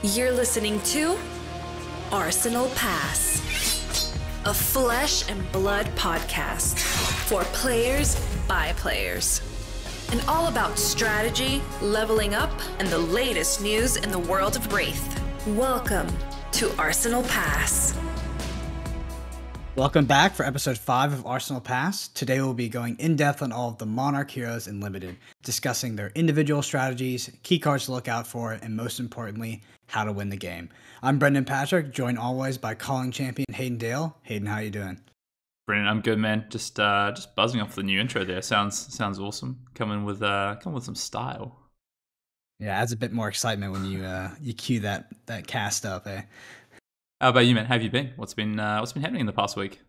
You're listening to Arsenal Pass, a flesh and blood podcast for players by players. And all about strategy, leveling up, and the latest news in the world of Wraith. Welcome to Arsenal Pass. Welcome back for episode 5 of Arsenal Pass. Today we'll be going in depth on all of the Monarch heroes in Limited, discussing their individual strategies, key cards to look out for, and most importantly, how to win the game. I'm Brendan Patrick, joined always by calling champion Hayden Dale. Hayden, how you doing? Brendan, I'm good, man. Just buzzing off the new intro there. Sounds awesome. Coming with some style. Yeah, adds a bit more excitement when you cue that cast up, eh? How about you, man? How have you been? What's been happening in the past week?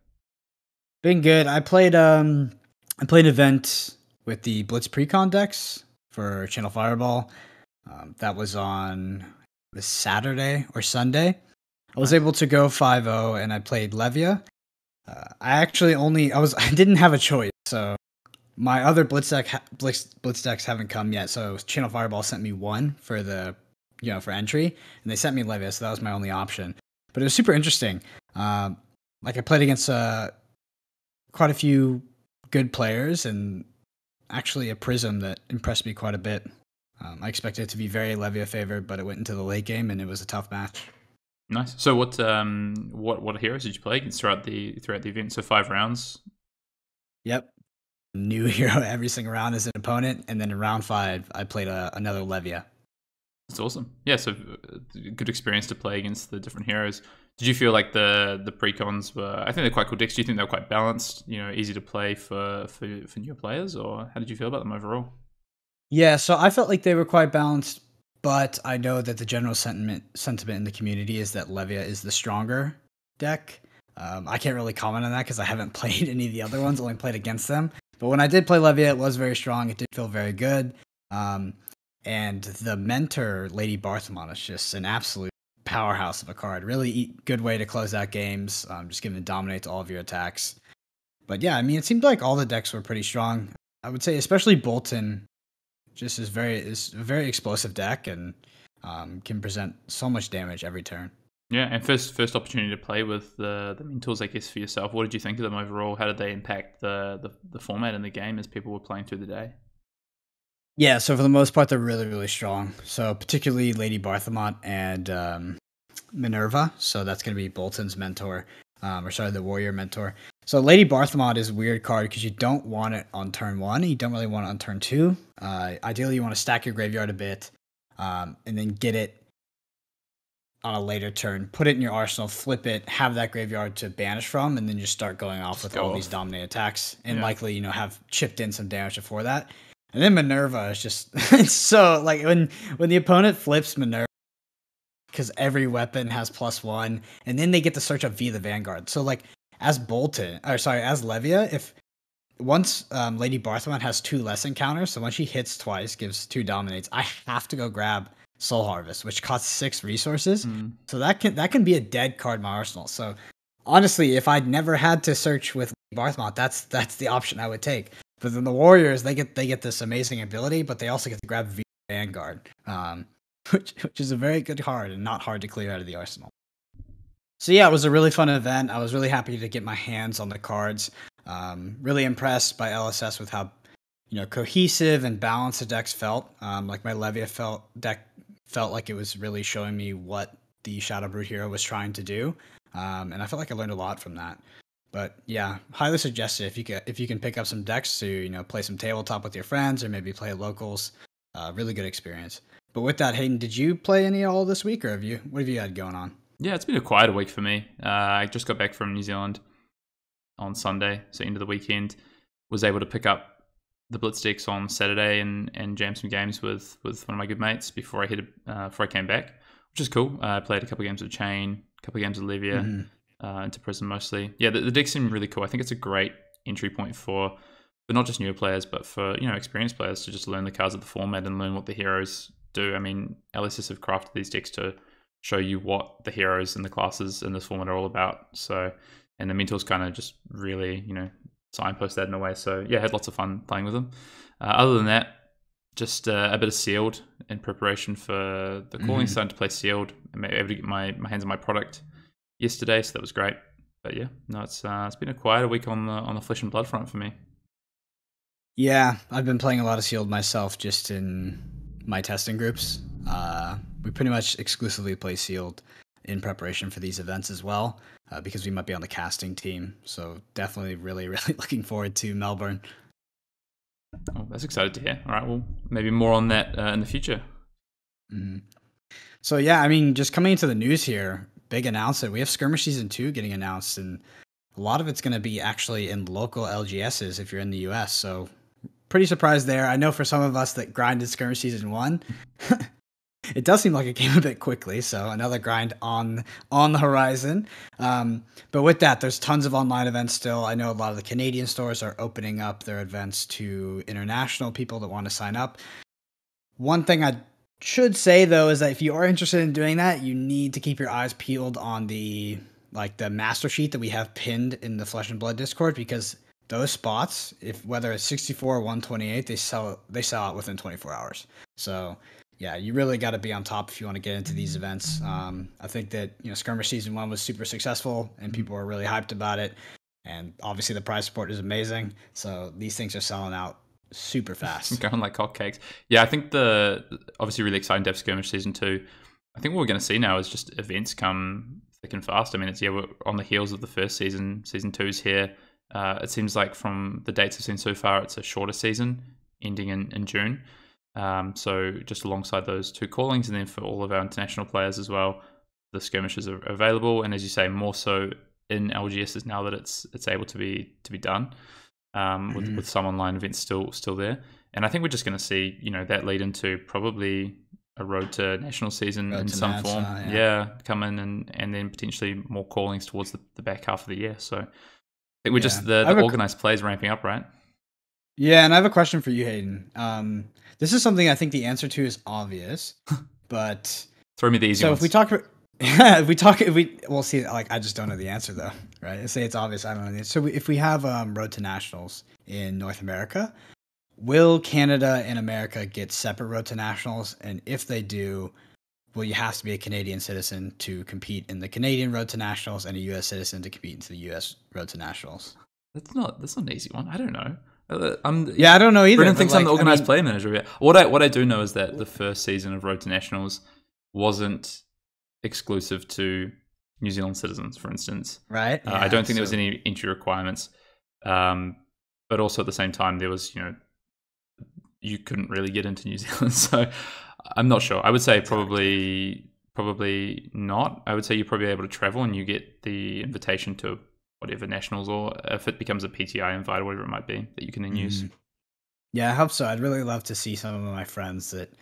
Been good. I played an event with the Blitz Precon decks for Channel Fireball. That was on Saturday or Sunday. I was able to go 5-0 and I played Levia. I didn't have a choice. So my other Blitz decks haven't come yet. So Channel Fireball sent me one for for entry, and they sent me Levia, so that was my only option. But it was super interesting. I played against quite a few good players, and actually a Prism that impressed me quite a bit. I expected it to be very Levia favored, but it went into the late game, and it was a tough match. Nice. So what heroes did you play against throughout the event? So 5 rounds. Yep. New hero every single round as an opponent, and then in round 5, I played another Levia. That's awesome. Yeah, so good experience to play against the different heroes. Did you feel like the precons were? I think they're quite cool decks. Do you think they were quite balanced? Easy to play for newer players, or how did you feel about them overall? Yeah, so I felt like they were quite balanced, but I know that the general sentiment in the community is that Levia is the stronger deck. I can't really comment on that because I haven't played any of the other ones, only played against them. But when I did play Levia, it was very strong. It did feel very good. And the mentor, Lady Barthelmont, is just an absolute powerhouse of a card. Really good way to close out games, just giving it dominate all of your attacks. But yeah, I mean, it seemed like all the decks were pretty strong. I would say especially Bolton just is a very explosive deck and can present so much damage every turn. Yeah, and first opportunity to play with the mentors, I guess, for yourself. What did you think of them overall? How did they impact the format in the game as people were playing through the day? Yeah, so for the most part, they're really, really strong. So particularly Lady Barthelmont and Minerva. So that's going to be Bolton's mentor, the warrior mentor. So Lady Barthelmont is a weird card because you don't want it on turn 1. You don't really want it on turn 2. Ideally, you want to stack your graveyard a bit and then get it on a later turn. Put it in your arsenal, flip it, have that graveyard to banish from, and then just start going off with all these dominate attacks and likely, have chipped in some damage before that. And then Minerva is just it's so like when the opponent flips Minerva, because every weapon has +1, and then they get to search up via the Vanguard. So like as Levia, if once Lady Barthelmont has 2 less encounters, so when she hits twice, gives 2 dominates, I have to go grab Soul Harvest, which costs 6 resources. So that can be a dead card in my arsenal. So honestly, if I'd never had to search with Barthelmont, that's the option I would take. But then the Warriors, they get this amazing ability, but they also get to grab Vanguard, which is a very good card and not hard to clear out of the arsenal. So yeah, it was a really fun event. I was really happy to get my hands on the cards. Really impressed by LSS with how cohesive and balanced the decks felt. Like my Levia deck felt like it was really showing me what the Shadow Brood hero was trying to do, and I felt like I learned a lot from that. But yeah, highly suggested if you can pick up some decks to play some tabletop with your friends or maybe play locals. Really good experience. But with that, Hayden, did you play any at all this week, or what have you had going on? Yeah, it's been a quieter week for me. I just got back from New Zealand on Sunday, so into the weekend. Was able to pick up the Blitz decks on Saturday and jam some games with one of my good mates before I came back, which is cool. I played a couple of games of Chain, a couple of games of Levia. Into Prism mostly. Yeah, the decks seem really cool. I think it's a great entry point for not just newer players, but for experienced players to just learn the cards of the format and learn what the heroes do. I mean, LSS have crafted these decks to show you what the heroes and the classes in this format are all about. So, and the mentors kind of just really signpost that in a way. So yeah, I had lots of fun playing with them. Other than that, just a bit of sealed in preparation for the calling. Starting to play sealed. I'm able to get my hands on my product yesterday, so that was great. But yeah, no, it's been a quieter week on the Flesh and Blood front for me. Yeah, I've been playing a lot of sealed myself, just in my testing groups. We pretty much exclusively play sealed in preparation for these events as well, because we might be on the casting team. So definitely, really, really looking forward to Melbourne. Oh, that's excited to hear. All right, well, maybe more on that in the future. So yeah, I mean, just coming into the news here, big announcement. We have Skirmish Season 2 getting announced, and a lot of it's going to be actually in local LGSs if you're in the US. So pretty surprised there. I know for some of us that grinded Skirmish Season 1, it does seem like it came a bit quickly. So another grind on the horizon. But with that, there's tons of online events still. I know a lot of the Canadian stores are opening up their events to international people that want to sign up. One thing I should say though is that if you are interested in doing that, you need to keep your eyes peeled on the master sheet that we have pinned in the Flesh and Blood Discord, because those spots, if whether it's 64 or 128, they sell out within 24 hours. So yeah, you really got to be on top if you want to get into these events. I think that Skirmish Season 1 was super successful and people were really hyped about it, and obviously the prize support is amazing. So these things are selling out super fast. Going like hotcakes. Yeah, I think the obviously really exciting to have Skirmish Season 2. I think what we're going to see now is just events come thick and fast. I mean, we're on the heels of the first season. Season 2's here. It seems like from the dates I've seen so far, it's a shorter season ending in June. So just alongside those two callings, and then for all of our international players as well, the skirmishes are available. And as you say, more so in LGSs now that it's able to be done. With some online events still there, and I think we're just going to see that lead into probably a road to national season in some form. Come in and then potentially more callings towards the back half of the year. So I think we're just the organized plays ramping up, right? Yeah, and I have a question for you, Hayden. This is something I think the answer to is obvious, but throw me the easy ones. If we'll see. Like, I just don't know the answer though, right? Say it's obvious, I don't know the answer. So if we have Road to Nationals in North America, will Canada and America get separate Road to Nationals? And if they do, will you have to be a Canadian citizen to compete in the Canadian Road to Nationals and a US citizen to compete into the US Road to Nationals? That's not an easy one. I don't know. I don't know either. Brendan thinks I'm the organized play manager. What I do know is that the first season of Road to Nationals wasn't exclusive to New Zealand citizens, for instance. Right. I don't think there was any entry requirements. But also at the same time, there was, you couldn't really get into New Zealand. So I'm not sure. I would say probably not. I would say you're probably able to travel and you get the invitation to whatever nationals, or if it becomes a PTI invite or whatever it might be, that you can then use. Yeah, I hope so. I'd really love to see some of my friends that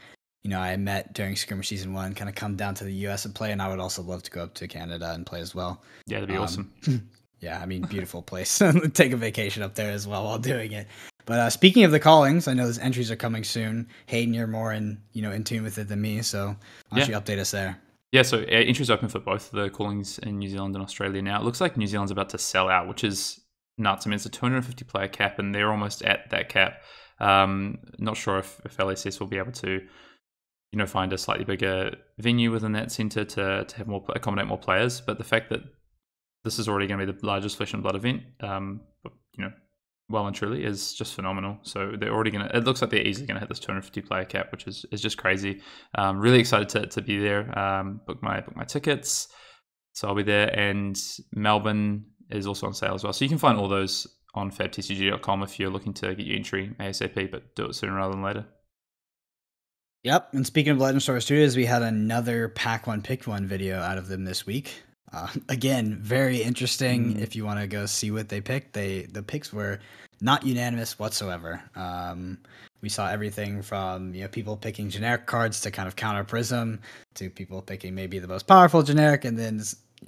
I met during Skirmish Season 1 kind of come down to the US and play, and I would also love to go up to Canada and play as well. Yeah, that'd be awesome. Yeah, I mean, beautiful place. Take a vacation up there as well while doing it. But speaking of the callings, I know those entries are coming soon. Hayden, you're more in tune with it than me, so why don't you update us there? Yeah, so entries open for both the callings in New Zealand and Australia now. It looks like New Zealand's about to sell out, which is nuts. I mean, it's a 250 player cap, and they're almost at that cap. Not sure if LSS will be able to find a slightly bigger venue within that centre to have accommodate more players. But the fact that this is already going to be the largest Flesh and Blood event, well and truly, is just phenomenal. So they're already it looks like they're easily going to hit this 250 player cap, which is just crazy. Really excited to be there. Book my tickets, so I'll be there. And Melbourne is also on sale as well. So you can find all those on fabtcg.com if you're looking to get your entry ASAP, but do it sooner rather than later. Yep, and speaking of Legend Star Studios, we had another Pack 1 Pick 1 video out of them this week. Again, very interesting. If you want to go see what they picked, the picks were not unanimous whatsoever. We saw everything from people picking generic cards to kind of counter Prism, to people picking maybe the most powerful generic, and then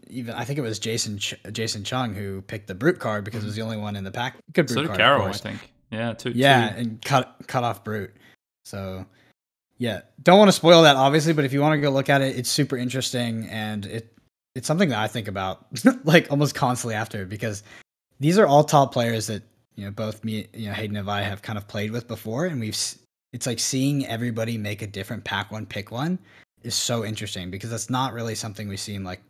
even I think it was Jason Chung who picked the Brute card because it was the only one in the pack. Good Brute card. So did Carol, I think. Yeah, and cut off Brute. So yeah, don't want to spoil that obviously, but if you want to go look at it, it's super interesting, and it's something that I think about like almost constantly after, because these are all top players that both me, Hayden and I have kind of played with before, and we've it's like seeing everybody make a different pack one, pick one is so interesting because that's not really something we see in like,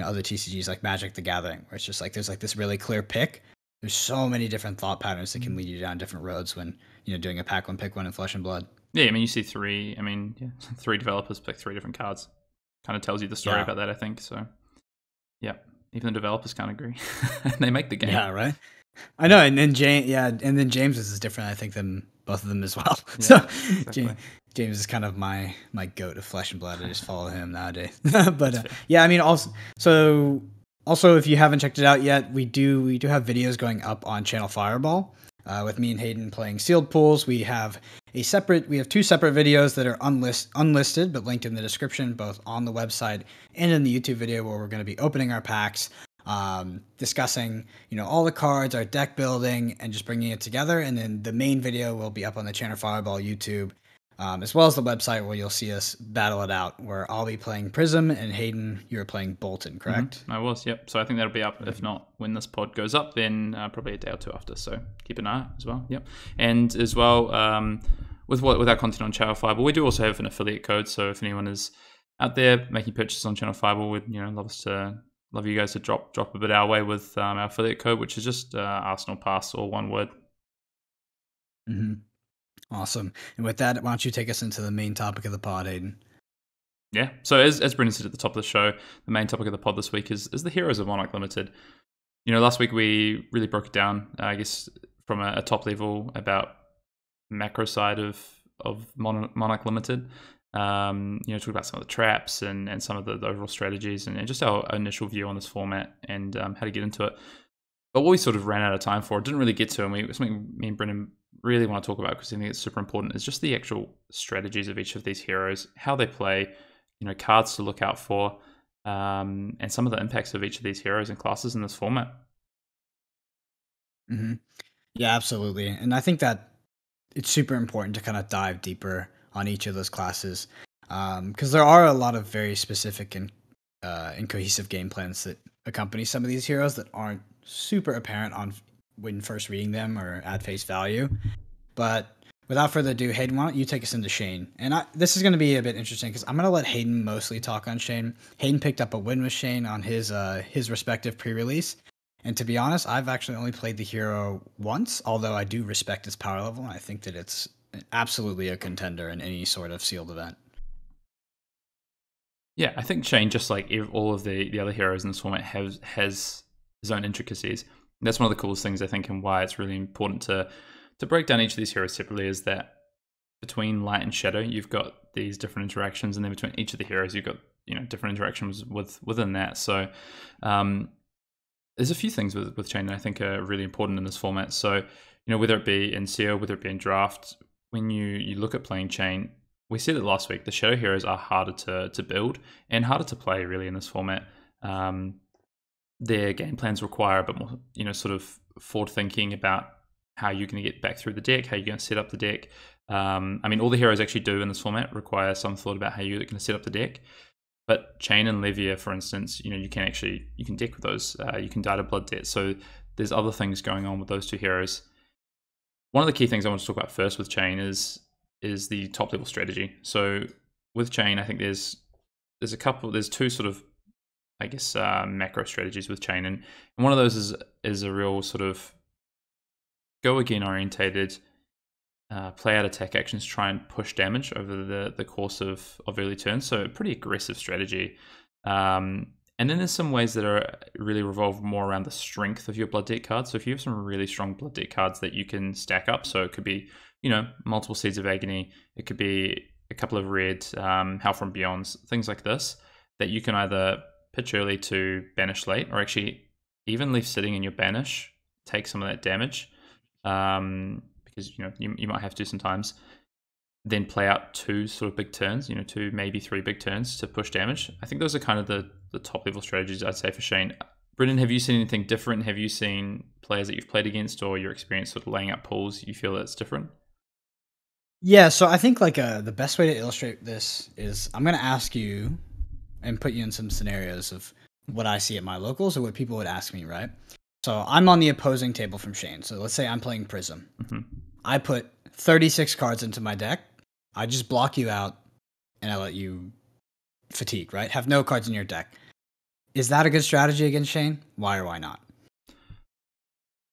other TCGs like Magic the Gathering, where it's just like there's like this really clear pick. There's so many different thought patterns that can lead you down different roads when, doing a pack one, pick one in Flesh and Blood. Yeah, I mean, you see three developers pick 3 different cards. Kind of tells you the story about that, I think. So, yeah, even the developers can't agree. They make the game. Yeah, right. I know, and then James is different, I think, than both of them as well. Yeah, so exactly. James is kind of my goat of Flesh and Blood. I just follow him nowadays. But yeah, I mean, also if you haven't checked it out yet, we do have videos going up on Channel Fireball with me and Hayden playing sealed pools. We have 2 separate videos that are unlisted but linked in the description, both on the website and in the YouTube video, where we're going to be opening our packs, discussing all the cards, our deck building, and just bringing it together. And then the main video will be up on the Channel Fireball YouTube, as well as the website, where you'll see us battle it out, where I'll be playing Prism and Hayden, you're playing Bolton, correct? Mm-hmm. I was, yep. So I think that'll be up. If not when this pod goes up, then probably a day or 2 after. So keep an eye out as well. Yep. And as well, with our content on Channel Fireball, we do also have an affiliate code. So if anyone is out there making purchases on Channel Fireball, we'd love you guys to drop a bit our way with our affiliate code, which is just Arsenal Pass, all one word. Mm-hmm. Awesome. And with that, why don't you take us into the main topic of the pod, Hayden? Yeah. So as Brendan said at the top of the show, the main topic of the pod this week is the heroes of Monarch Limited. Last week we really broke it down, I guess, from a top level about macro side of Monarch Limited. Talk about some of the traps and some of the overall strategies and just our initial view on this format and how to get into it. But what we sort of ran out of time for, didn't really get to, and something me and Brendan really want to talk about because I think it's super important, is just the actual strategies of each of these heroes, how they play, cards to look out for, and some of the impacts of each of these heroes and classes in this format. Mm-hmm. Yeah, absolutely. And I think that it's super important to kind of dive deeper on each of those classes, because there are a lot of very specific and cohesive game plans that accompany some of these heroes that aren't super apparent when first reading them or at face value. But without further ado, Hayden, why don't you take us into Shane? And this is going to be a bit interesting because I'm going to let Hayden mostly talk on Shane. Hayden picked up a win with Shane on his respective pre-release. And to be honest, I've actually only played the hero once, although I do respect its power level. And I think that it's absolutely a contender in any sort of sealed event. Yeah, I think Shane, just like all of the other heroes in this format, has his own intricacies. And that's one of the coolest things, I think, and why it's really important to break down each of these heroes separately, is that between light and shadow, you've got these different interactions, and then between each of the heroes, you've got different interactions within that. So there's a few things with Chain that I think are really important in this format. So whether it be in Seal, whether it be in Draft, when you look at playing Chain, we said it last week, the shadow heroes are harder to build and harder to play really in this format. Their game plans require a bit more, sort of forward thinking about how you're going to get back through the deck, how you're going to set up the deck. All the heroes actually do in this format require some thought about how you're going to set up the deck. But Chain and Levia, for instance, you can deck with those. You can die to Blood Debt. So there's other things going on with those 2 heroes. One of the key things I want to talk about first with Chain is the top level strategy. So with Chain, I think there's 2 sort of, I guess, macro strategies with Chain, and one of those is a real sort of go again orientated, play out attack actions, try and push damage over the course of early turns. So a pretty aggressive strategy. And then there's some ways that are really revolve more around the strength of your Blood Debt cards. So if you have some really strong Blood Debt cards that you can stack up, so it could be multiple Seeds of Agony, it could be a couple of red Hell from Beyonds, things like this, that you can either pitch early to banish late, or actually even leave sitting in your banish, take some of that damage, because you might have to sometimes, then play out 2 sort of big turns, 2 maybe 3 big turns to push damage. I think those are kind of the top level strategies I'd say for Shane. Brendan, have you seen anything different? Have you seen players that you've played against, or your experience sort of laying out pools, you feel that's different? Yeah, so I think the best way to illustrate this is I'm going to ask you and put you in some scenarios of what I see at my locals or what people would ask me, right? So I'm on the opposing table from Shane. So let's say I'm playing Prism. Mm-hmm. I put 36 cards into my deck. I just block you out, and I let you fatigue, right? Have no cards in your deck. Is that a good strategy against Shane? Why or why not?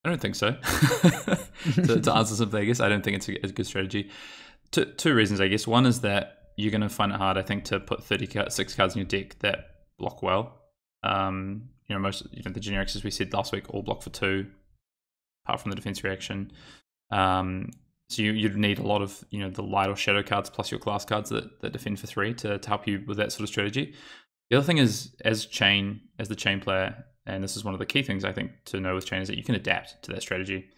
I don't think so. to answer something, I guess I don't think it's a good strategy. Two reasons, I guess. One is that you're going to find it hard, I think, to put 36 cards in your deck that block well. Most the generics, as we said last week, all block for 2, apart from the defense reaction. So you'd need a lot of the light or shadow cards plus your class cards that defend for 3 to help you with that sort of strategy. The other thing is, as the chain player, and this is one of the key things I think to know with chain, is that you can adapt to that strategy.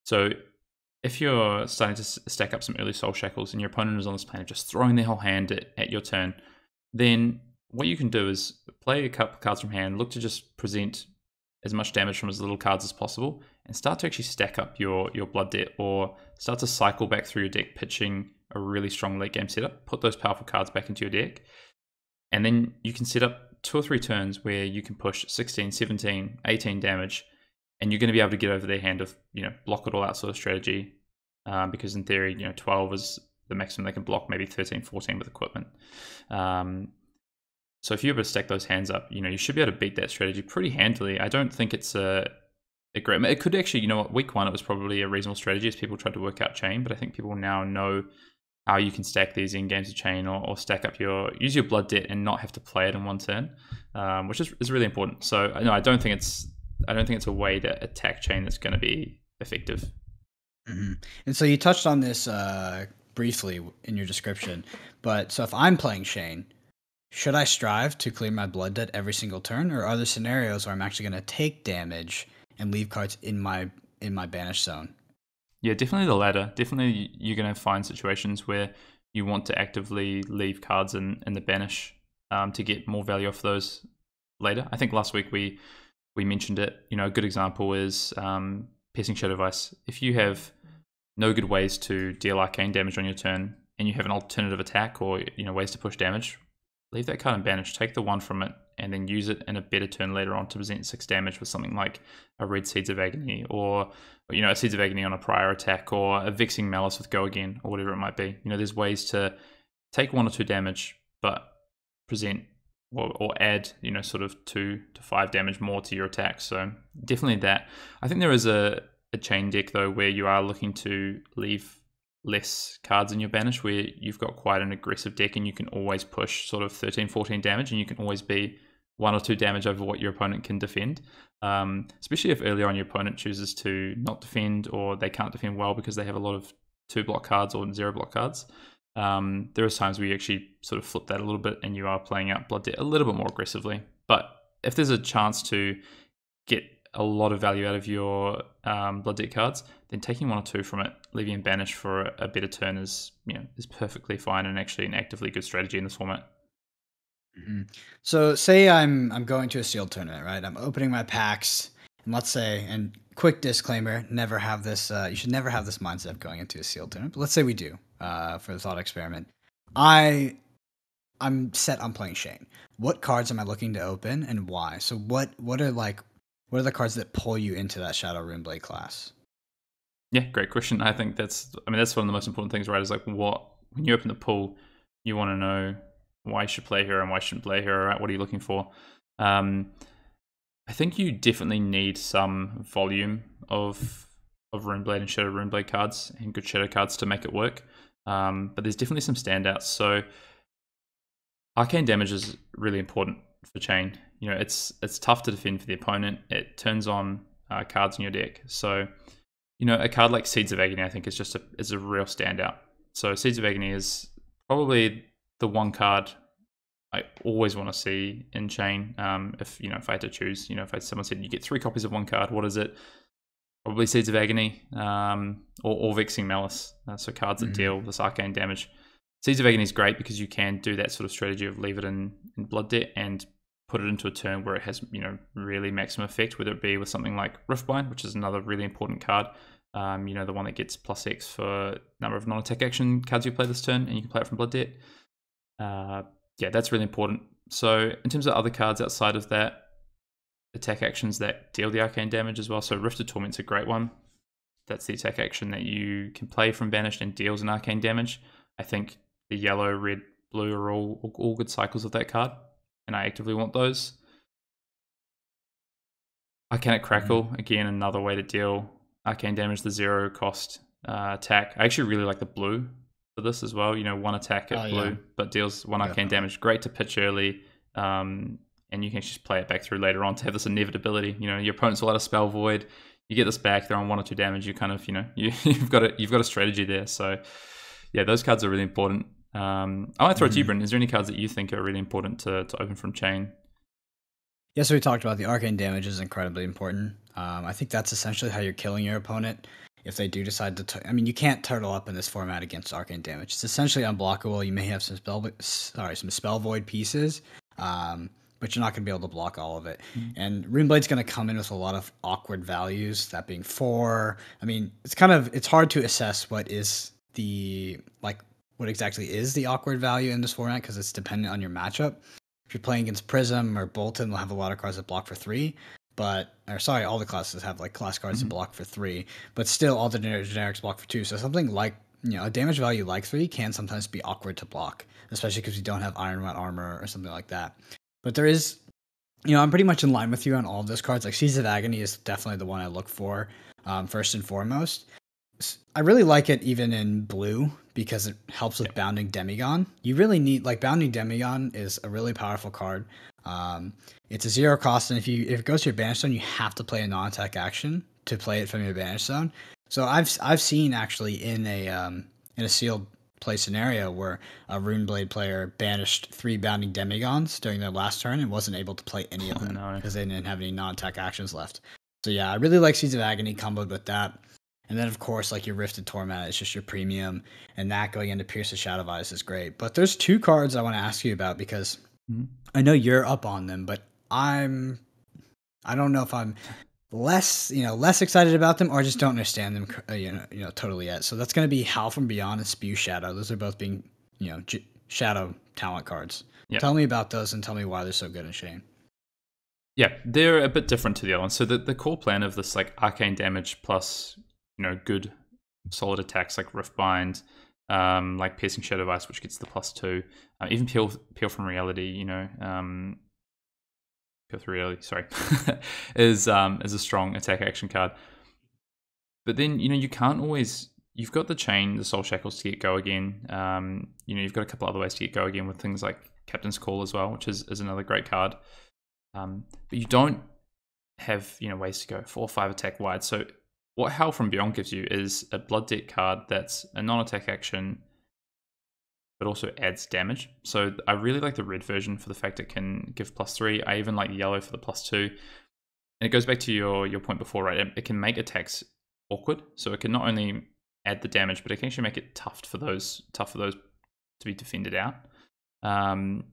So if you're starting to stack up some early soul shackles and your opponent is on this plan of just throwing their whole hand at your turn, then what you can do is play a couple cards from hand, look to just present as much damage from as little cards as possible, and start to actually stack up your blood debt, or start to cycle back through your deck, pitching a really strong late game setup, put those powerful cards back into your deck, and then you can set up 2 or 3 turns where you can push 16, 17, 18 damage, and you're going to be able to get over their hand of, block it all out sort of strategy, because in theory, 12 is the maximum they can block, maybe 13, 14 with equipment. So if you're able to stack those hands up, you should be able to beat that strategy pretty handily. I don't think it's a great... It could actually, week 1, it was probably a reasonable strategy as people tried to work out chain, but I think people now know how you can stack these in games of chain, or stack up use your blood debt and not have to play it in one turn, which is really important. So no, I don't think it's a way to attack chain that's going to be effective. Mm-hmm. And so you touched on this briefly in your description, but so if I'm playing Shane, should I strive to clear my blood debt every single turn, or are there scenarios where I'm actually going to take damage and leave cards in my banish zone? Yeah, definitely the latter. Definitely you're going to find situations where you want to actively leave cards in the banish to get more value off those later. I think last week we mentioned it. A good example is Piercing Shadow Vice. If you have no good ways to deal arcane damage on your turn, and you have an alternative attack or ways to push damage, leave that card in banish, take the 1 from it, and then use it in a better turn later on to present 6 damage with something like a red Seeds of Agony, or a Seeds of Agony on a prior attack, or a Vexing Malice with Go Again, or whatever it might be. There's ways to take 1 or 2 damage, but present or add sort of 2 to 5 damage more to your attack. So definitely that. I think there is a chain deck though where you are looking to leave less cards in your banish, where you've got quite an aggressive deck and you can always push sort of 13, 14 damage, and you can always be 1 or 2 damage over what your opponent can defend. Especially if earlier on your opponent chooses to not defend, or they can't defend well because they have a lot of 2 block cards or 0 block cards. There is times where you actually sort of flip that a little bit and you are playing out blood debt a little bit more aggressively. But if there's a chance to get a lot of value out of your blood debt cards, then taking 1 or 2 from it, leaving in banish for a better turn is perfectly fine, and actually an actively good strategy in this format. Mm-hmm. So say I'm going to a sealed tournament, right? I'm opening my packs, and let's say, and quick disclaimer, never have this, you should never have this mindset of going into a sealed tournament, but let's say we do, for the thought experiment. I'm set on playing Shane. What cards am I looking to open, and why? So what are the cards that pull you into that Shadow Runeblade class? Yeah, great question. I think that's one of the most important things, right? Is like, when you open the pool, you want to know why you should play here and why you shouldn't play here, right? What are you looking for? I think you definitely need some volume of Runeblade and Shadow Runeblade cards and good Shadow cards to make it work. But there's definitely some standouts. So arcane damage is really important for chain. It's tough to defend for the opponent. It turns on cards in your deck. So a card like Seeds of Agony, I think, is a real standout. So Seeds of Agony is probably the one card I always want to see in chain. If I had to choose, if someone said you get 3 copies of one card, what is it? Probably Seeds of Agony, or Vexing Malice. So cards that deal this arcane damage. Seeds of Agony is great because you can do that sort of strategy of leave it in blood debt and put it into a turn where it has really maximum effect, whether it be with something like Riftbind, which is another really important card. The one that gets +X for number of non-attack action cards you play this turn, and you can play it from blood debt. That's really important. So in terms of other cards outside of that, attack actions that deal the arcane damage as well. So Rifted Torment's a great one. that's the attack action that you can play from banished and deals an arcane damage. I think the yellow, red, blue are all good cycles of that card, and I actively want those. Arcanic Crackle, again, another way to deal arcane damage, the 0 cost attack. I actually really like the blue for this as well. 1 attack at blue, but deals 1 arcane damage. Great to pitch early, and you can just play it back through later on to have this inevitability. Your opponent's will let a spell void. You get this back, they're on 1 or 2 damage. You kind of, you've got a strategy there. So, yeah, those cards are really important. I want to throw it to you, Bryn. Is there any cards that you think are really important to open from Chain? Yeah, so we talked about the arcane damage is incredibly important. I think that's essentially how you're killing your opponent if they do decide to. You can't turtle up in this format against arcane damage. It's essentially unblockable. You may have some spell void pieces, but you're not going to be able to block all of it. And Runeblade's going to come in with a lot of awkward values. That being 4. It's hard to assess what exactly is the awkward value in this format because it's dependent on your matchup. If you're playing against Prism or Bolton, they'll have a lot of cards that block for 3. All the classes have class cards that block for 3, but still all the generics block for 2. So something like, a damage value like 3 can sometimes be awkward to block, especially because you don't have Iron Rod armor or something like that. But there is, I'm pretty much in line with you on all of those cards. Like Seeds of Agony is definitely the one I look for first and foremost. I really like it even in blue because it helps with Bounding Demigon. You really need, Bounding Demigon is a really powerful card. It's a 0 cost, and if it goes to your banish zone, you have to play a non-attack action to play it from your banish zone. So I've seen actually in a sealed play scenario where a Runeblade player banished 3 Bounding Demigons during their last turn and wasn't able to play any of them because they didn't have any non-attack actions left. So yeah, I really like Seeds of Agony comboed with that. And then, of course, your Rifted Torment is just your premium, and that going into Pierce the Shadow of Eyes is great. But there's 2 cards I want to ask you about because I know you're up on them, but I don't know if I'm less excited about them or just don't understand them, totally yet. So that's going to be Howl from Beyond and Spew Shadow. Those are both being, Shadow talent cards. Yep. Tell me about those and tell me why they're so good in Shane. Yeah, they're a bit different to the other ones. So the core plan of this arcane damage plus good solid attacks like Riftbind, like Piercing Shadow of Ice, which gets the +2, even Peel from Reality, Peel through Reality, sorry, is a strong attack action card. But then you can't always. You've got the Chain, the Soul Shackles to get go again. You've got a couple other ways to get go again with things like Captain's Call as well, which is another great card. But you don't have ways to go 4 or 5 attack wide. So what Howl from Beyond gives you is a Blood Debt card that's a non-attack action, but also adds damage. So I really like the red version for the fact it can give +3. I even like yellow for the +2. And it goes back to your point before, right? It can make attacks awkward. So it can not only add the damage, but it can actually make it tough for those to be defended out. And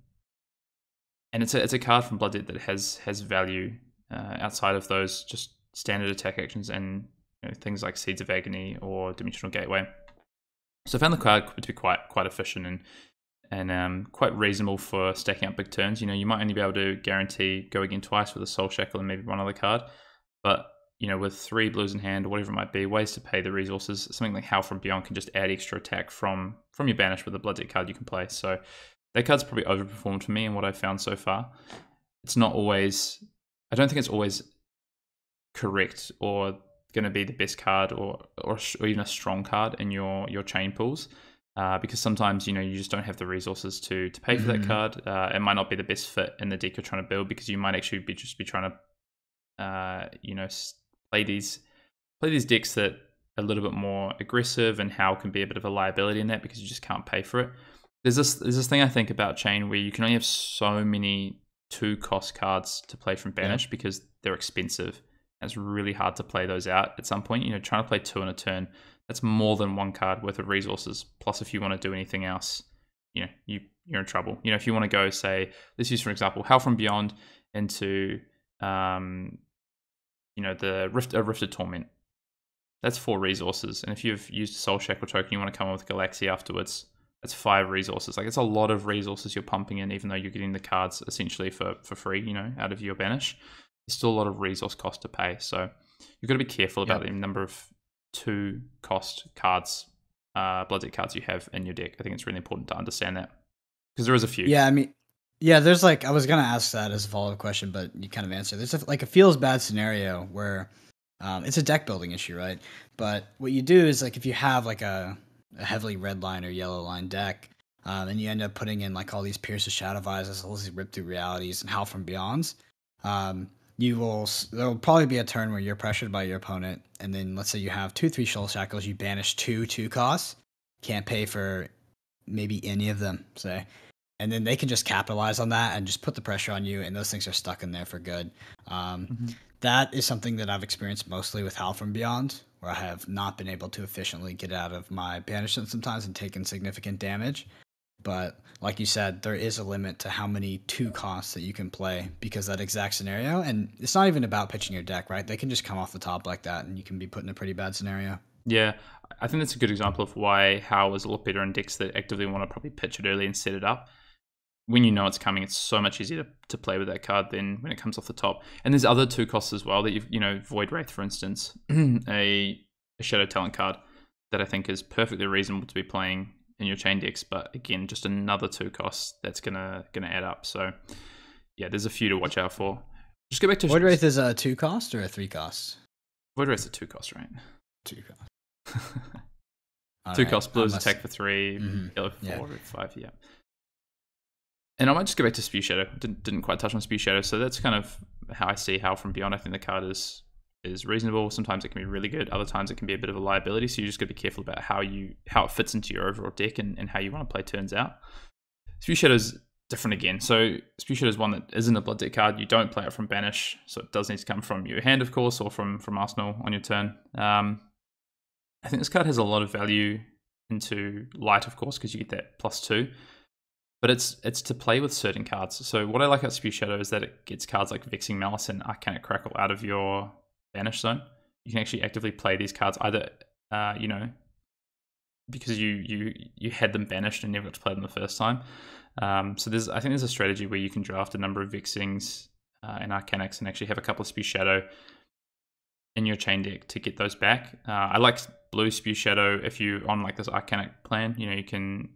it's a card from Blood Debt that has value outside of those just standard attack actions and things like Seeds of Agony or Dimensional Gateway. So I found the card to be quite efficient and quite reasonable for stacking up big turns. You might only be able to guarantee go again twice with a Soul Shackle and maybe one other card, but with 3 blues in hand or whatever it might be, ways to pay the resources. Something like Howl from Beyond can just add extra attack from your banish with a Blood Debt card you can play. So that card's probably overperformed for me in what I've found so far. It's not always. I don't think it's always correct or going to be the best card or even a strong card in your chain pools, because sometimes you just don't have the resources to pay for that card. It might not be the best fit in the deck you're trying to build because you might actually be trying to play these decks that are a little bit more aggressive, and Howl can be a bit of a liability in that because you just can't pay for it. There's this thing I think about Chain where you can only have so many 2-cost cards to play from banish because they're expensive. It's really hard to play those out at some point. Trying to play 2 in a turn, that's more than 1 card worth of resources. Plus, if you want to do anything else, you're in trouble. If you want to go, say, let's use for example, Howl from Beyond into, the Rifted Torment. That's 4 resources, and if you've used a Soul Shackle token, you want to come in with Galaxy afterwards. That's 5 resources. It's a lot of resources you're pumping in, even though you're getting the cards essentially for free, out of your banish. There's still a lot of resource cost to pay. So you've got to be careful about the number of 2 cost cards, blood deck cards you have in your deck. I think it's really important to understand that because there is a few. Yeah, I mean, yeah, there's like I was gonna ask that as a follow-up question, but you kind of answered. There's like a feels bad scenario where it's a deck building issue, right? But what you do is like if you have like a heavily red line or yellow line deck, and you end up putting in like all these Pierce of Shadow Visors, all these Rip Through Realities, and Howl from Beyonds, there'll probably be a turn where you're pressured by your opponent, and then let's say you have 2-3 Soul Shackles, you banish 2 costs, can't pay for maybe any of them, say. And then they can just capitalize on that and just put the pressure on you, and those things are stuck in there for good. That is something that I've experienced mostly with Howl from Beyond, where I have not been able to efficiently get out of my banishment sometimes and taken significant damage. But like you said, there is a limit to how many 2 costs that you can play because that exact scenario. And it's not even about pitching your deck, right? They can just come off the top like that, and you can be put in a pretty bad scenario. Yeah, I think that's a good example of why Howl is a lot better in decks that actively want to probably pitch it early and set it up. When you know it's coming, it's so much easier to play with that card than when it comes off the top. And there's other 2 costs as well that Void Wraith, for instance, a Shadow Talent card that I think is perfectly reasonable to be playing in your chain decks, but again, just another 2 costs that's gonna add up. So yeah, there's a few to watch out for. Just go back to Void Wraith is a 2 cost or a 3 cost? Void Wraith's a 2 cost, right? 2 cost. 2 cost, blues attack for 3, yellow for 4, red 5, yeah. And I might just go back to Spew Shadow. Didn't quite touch on Spew Shadow, so that's kind of how I see Howl from Beyond. I think the card is reasonable. Sometimes it can be really good. Other times it can be a bit of a liability. So you just got to be careful about how it fits into your overall deck and how you want to play turns out. Spew Shadow's different again. So Spew Shadow is one that isn't a blood deck card. You don't play it from banish, so it does need to come from your hand, of course, or from Arsenal on your turn. I think this card has a lot of value into light, of course, because you get that +2. But it's to play with certain cards. So what I like about Spew Shadow is that it gets cards like Vexing Malice and Arcanic Crackle out of your banish zone. You can actually actively play these cards either, because you had them banished and never got to play them the first time. So I think there's a strategy where you can draft a number of Vexings and Arcanics and actually have a couple of Spew Shadow in your chain deck to get those back. I like blue Spew Shadow if you're on like this Arcanic plan. You can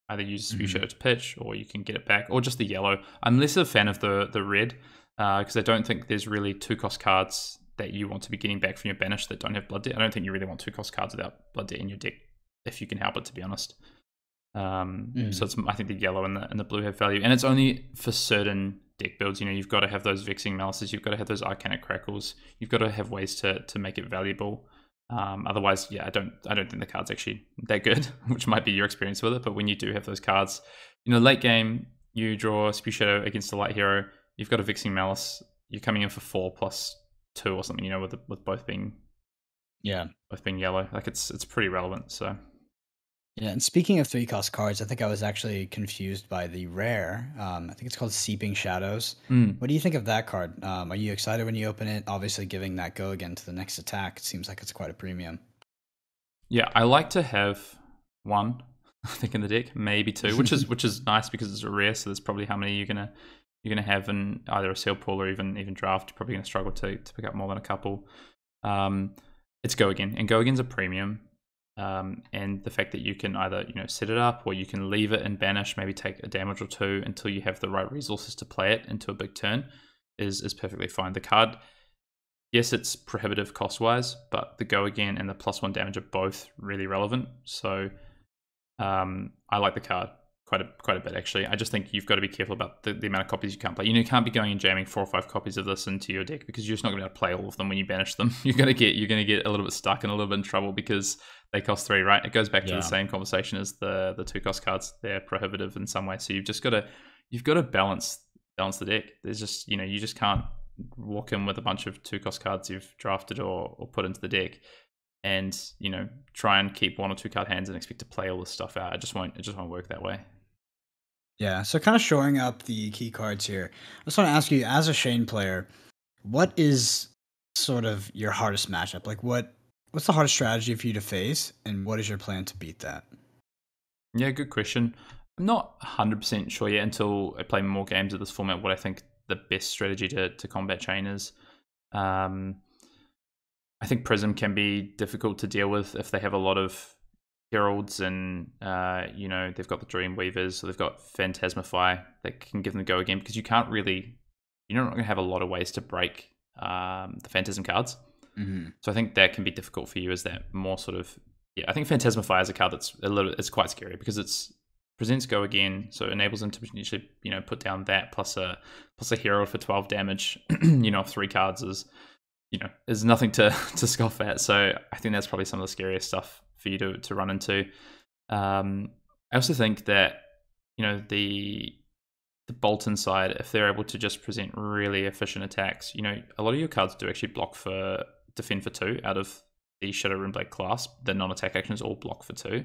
either use Spew Shadow to pitch, or you can get it back, or just the yellow. I'm less a fan of the red, because I don't think there's really 2 cost cards that you want to be getting back from your banish that don't have blood debt. I don't think you really want 2 cost cards without blood debt in your deck, if you can help it, to be honest. So I think the yellow and the blue have value, and it's only for certain deck builds. You've got to have those Vexing Malices, you've got to have those Arcanic Crackles, you've got to have ways to make it valuable. Otherwise, yeah, I don't think the card's actually that good, which might be your experience with it. But when you do have those cards, late game, you draw a Spew Shadow against a light hero, you've got a Vexing Malice, you're coming in for 4+2 or something, with both being yellow. Like it's pretty relevant. So yeah, and speaking of 3 cost cards, I think I was actually confused by the rare. I think it's called Seeping Shadows. What do you think of that card? Are you excited when you open it? Obviously, giving that go again to the next attack, it seems like it's quite a premium. Yeah, I like to have 1, I think, in the deck, maybe 2, which is nice because it's a rare. So that's probably how many you're gonna have in either a sale pool or even draft. You're probably gonna struggle to pick up more than a couple. It's go again, and go again's a premium. And the fact that you can either set it up, or you can leave it and banish, maybe take a damage or 2 until you have the right resources to play it into a big turn is perfectly fine. The card, yes, it's prohibitive cost wise, but the go again and the +1 damage are both really relevant. So I like the card quite a bit, actually. I just think you've got to be careful about the amount of copies you can't play. You can't be going and jamming 4 or 5 copies of this into your deck, because you're just not going to be able to play all of them when you banish them. You're going to get a little bit stuck and a little bit in trouble because they cost 3, right? It goes back to the same conversation as the 2 cost cards. They're prohibitive in some way, so you've got to balance the deck. There's just you just can't walk in with a bunch of 2 cost cards you've drafted or put into the deck and try and keep 1 or 2 card hands and expect to play all this stuff out. It just won't work that way. Yeah, so kind of shoring up the key cards here. I just want to ask you, as a Shane player, what is sort of your hardest matchup? Like, what's the hardest strategy for you to face, and what is your plan to beat that? Yeah, good question. I'm not 100% sure yet until I play more games of this format what I think the best strategy to combat Chain is. I I think Prism can be difficult to deal with if they have a lot of Heralds and, they've got the Dreamweavers, so they've got Phantasmify that can give them a go again, because you're not going to have a lot of ways to break the Phantasm cards. Mm-hmm. So I think that can be difficult for you as that more sort of, I think Phantasmify is a card that's it's quite scary because it's presents go again, so it enables them to potentially, put down that plus a Herald for 12 damage, 3 cards is nothing to scoff at. So I think that's probably some of the scariest stuff for you to run into. I also think that the Bolton side, if they're able to just present really efficient attacks, a lot of your cards do actually defend for 2 out of the Shadow Runeblade class. The non-attack actions all block for 2,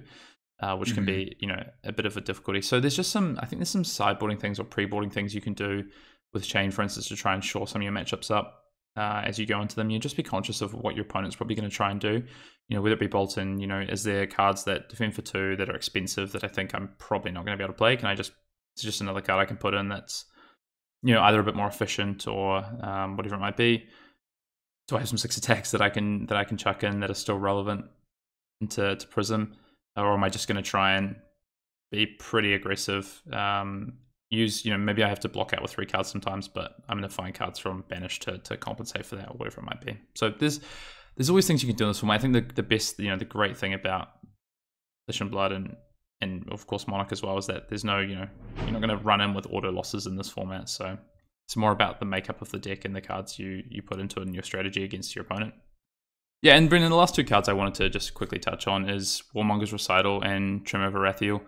which can be a bit of a difficulty. So there's just some sideboarding things or pre-boarding things you can do with Chain, for instance, to try and shore some of your matchups up. As you go into them, you just be conscious of what your opponent's probably going to try and do. Whether it be Bolton, is there cards that defend for 2 that are expensive that I think I'm probably not going to be able to play? It's just another card I can put in that's, either a bit more efficient or whatever it might be. Do I have some 6 attacks that I can chuck in that are still relevant into Prism, or am I just going to try and be pretty aggressive? Maybe I have to block out with 3 cards sometimes, but I'm going to find cards from Banish to compensate for that or whatever it might be. So there's always things you can do in this format. I think the best, the great thing about Flesh and Blood and of course Monarch as well is that there's no, you're not going to run in with auto losses in this format. So it's more about the makeup of the deck and the cards you put into it and your strategy against your opponent. Yeah, and Brendan, the last 2 cards I wanted to just quickly touch on is Warmonger's Recital and Trim of Arathiel.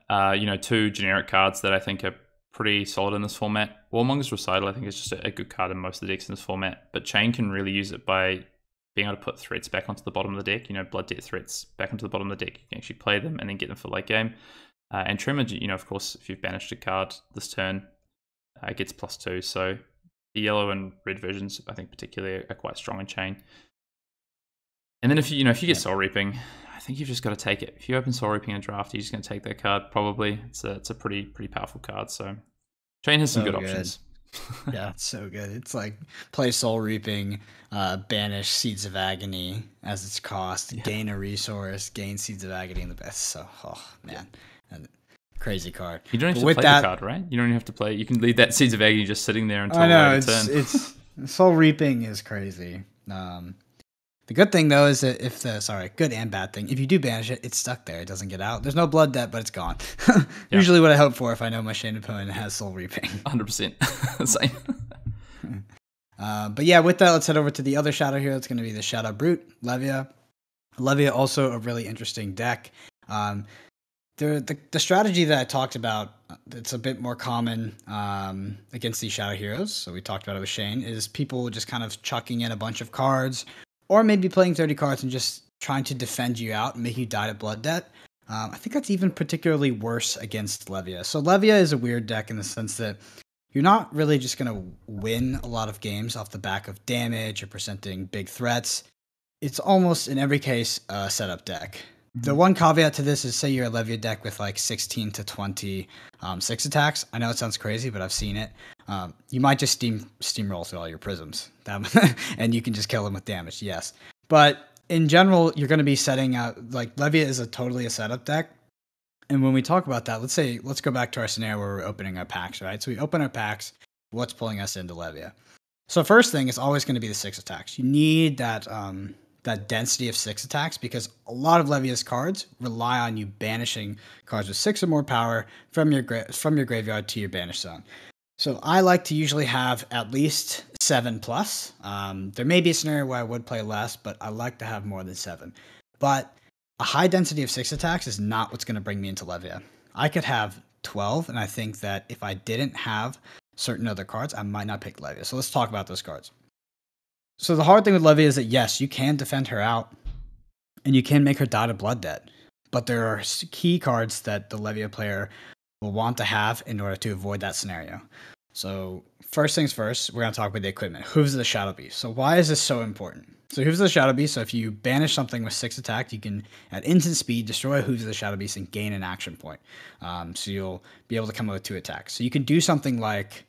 2 generic cards that I think are pretty solid in this format. Warmonger's Recital, I think, is just a good card in most of the decks in this format, but Chain can really use it by being able to put threats back onto the bottom of the deck, Blood Debt threats back onto the bottom of the deck. You can actually play them and then get them for late game. And Tremor, of course, if you've banished a card this turn, it gets +2. So the yellow and red versions, I think particularly, are quite strong in Chain. And then if you get Soul Reaping, I think you've just got to take it. If you open Soul Reaping in a draft, you're just going to take that card, probably. It's a pretty powerful card. So Chain has some good options. Yeah, it's so good. It's like play Soul Reaping, banish Seeds of Agony as its cost, gain a resource, gain Seeds of Agony in the best. So, man, crazy card. You don't have to play the card, right? You don't even have to play. You can leave that Seeds of Agony just sitting there until later turn. It's Soul Reaping is crazy. The good thing though is that good and bad thing, if you do banish it, it's stuck there. It doesn't get out. There's no blood debt, but it's gone. Usually what I hope for if I know my Shane opponent has Soul Reaping. 100%. Same. But yeah, with that, let's head over to the other Shadow Hero. It's going to be the Shadow Brute, Levia. Levia, also a really interesting deck. The strategy that I talked about, it's a bit more common against these Shadow Heroes. So we talked about it with Shane, is people just kind of chucking in a bunch of cards, or maybe playing 30 cards and just trying to defend you out and make you die to blood debt. I think that's even particularly worse against Levia. So Levia is a weird deck in the sense that you're not really just going to win a lot of games off the back of damage or presenting big threats. It's almost, in every case, a setup deck. Mm-hmm. The one caveat to this is, say you're a Levia deck with like 16 to 20 6 attacks. I know it sounds crazy, but I've seen it. You might just steamroll through all your prisms, and you can just kill them with damage, yes. But in general, you're going to be setting out, like, Levia is totally a setup deck. And when we talk about that, let's go back to our scenario where we're opening our packs, right? So we open our packs, what's pulling us into Levia? So first thing is always going to be the 6 attacks. You need that density of 6 attacks, because a lot of Levia's cards rely on you banishing cards with 6 or more power from your graveyard to your banish zone. So I like to usually have at least 7+. There may be a scenario where I would play less, but I like to have more than 7. But a high density of 6 attacks is not what's going to bring me into Levia. I could have 12, and I think that if I didn't have certain other cards, I might not pick Levia. So let's talk about those cards. So the hard thing with Levia is that, yes, you can defend her out, and you can make her die to blood debt. But there are key cards that the Levia player will want to have in order to avoid that scenario. So first things first, we're going to talk about the equipment. Hooves of the Shadow Beast. So why is this so important? So Hooves of the Shadow Beast, so if you banish something with 6 attack, you can, at instant speed, destroy Hooves of the Shadow Beast and gain an action point. So you'll be able to come up with 2 attacks. So you can do something like,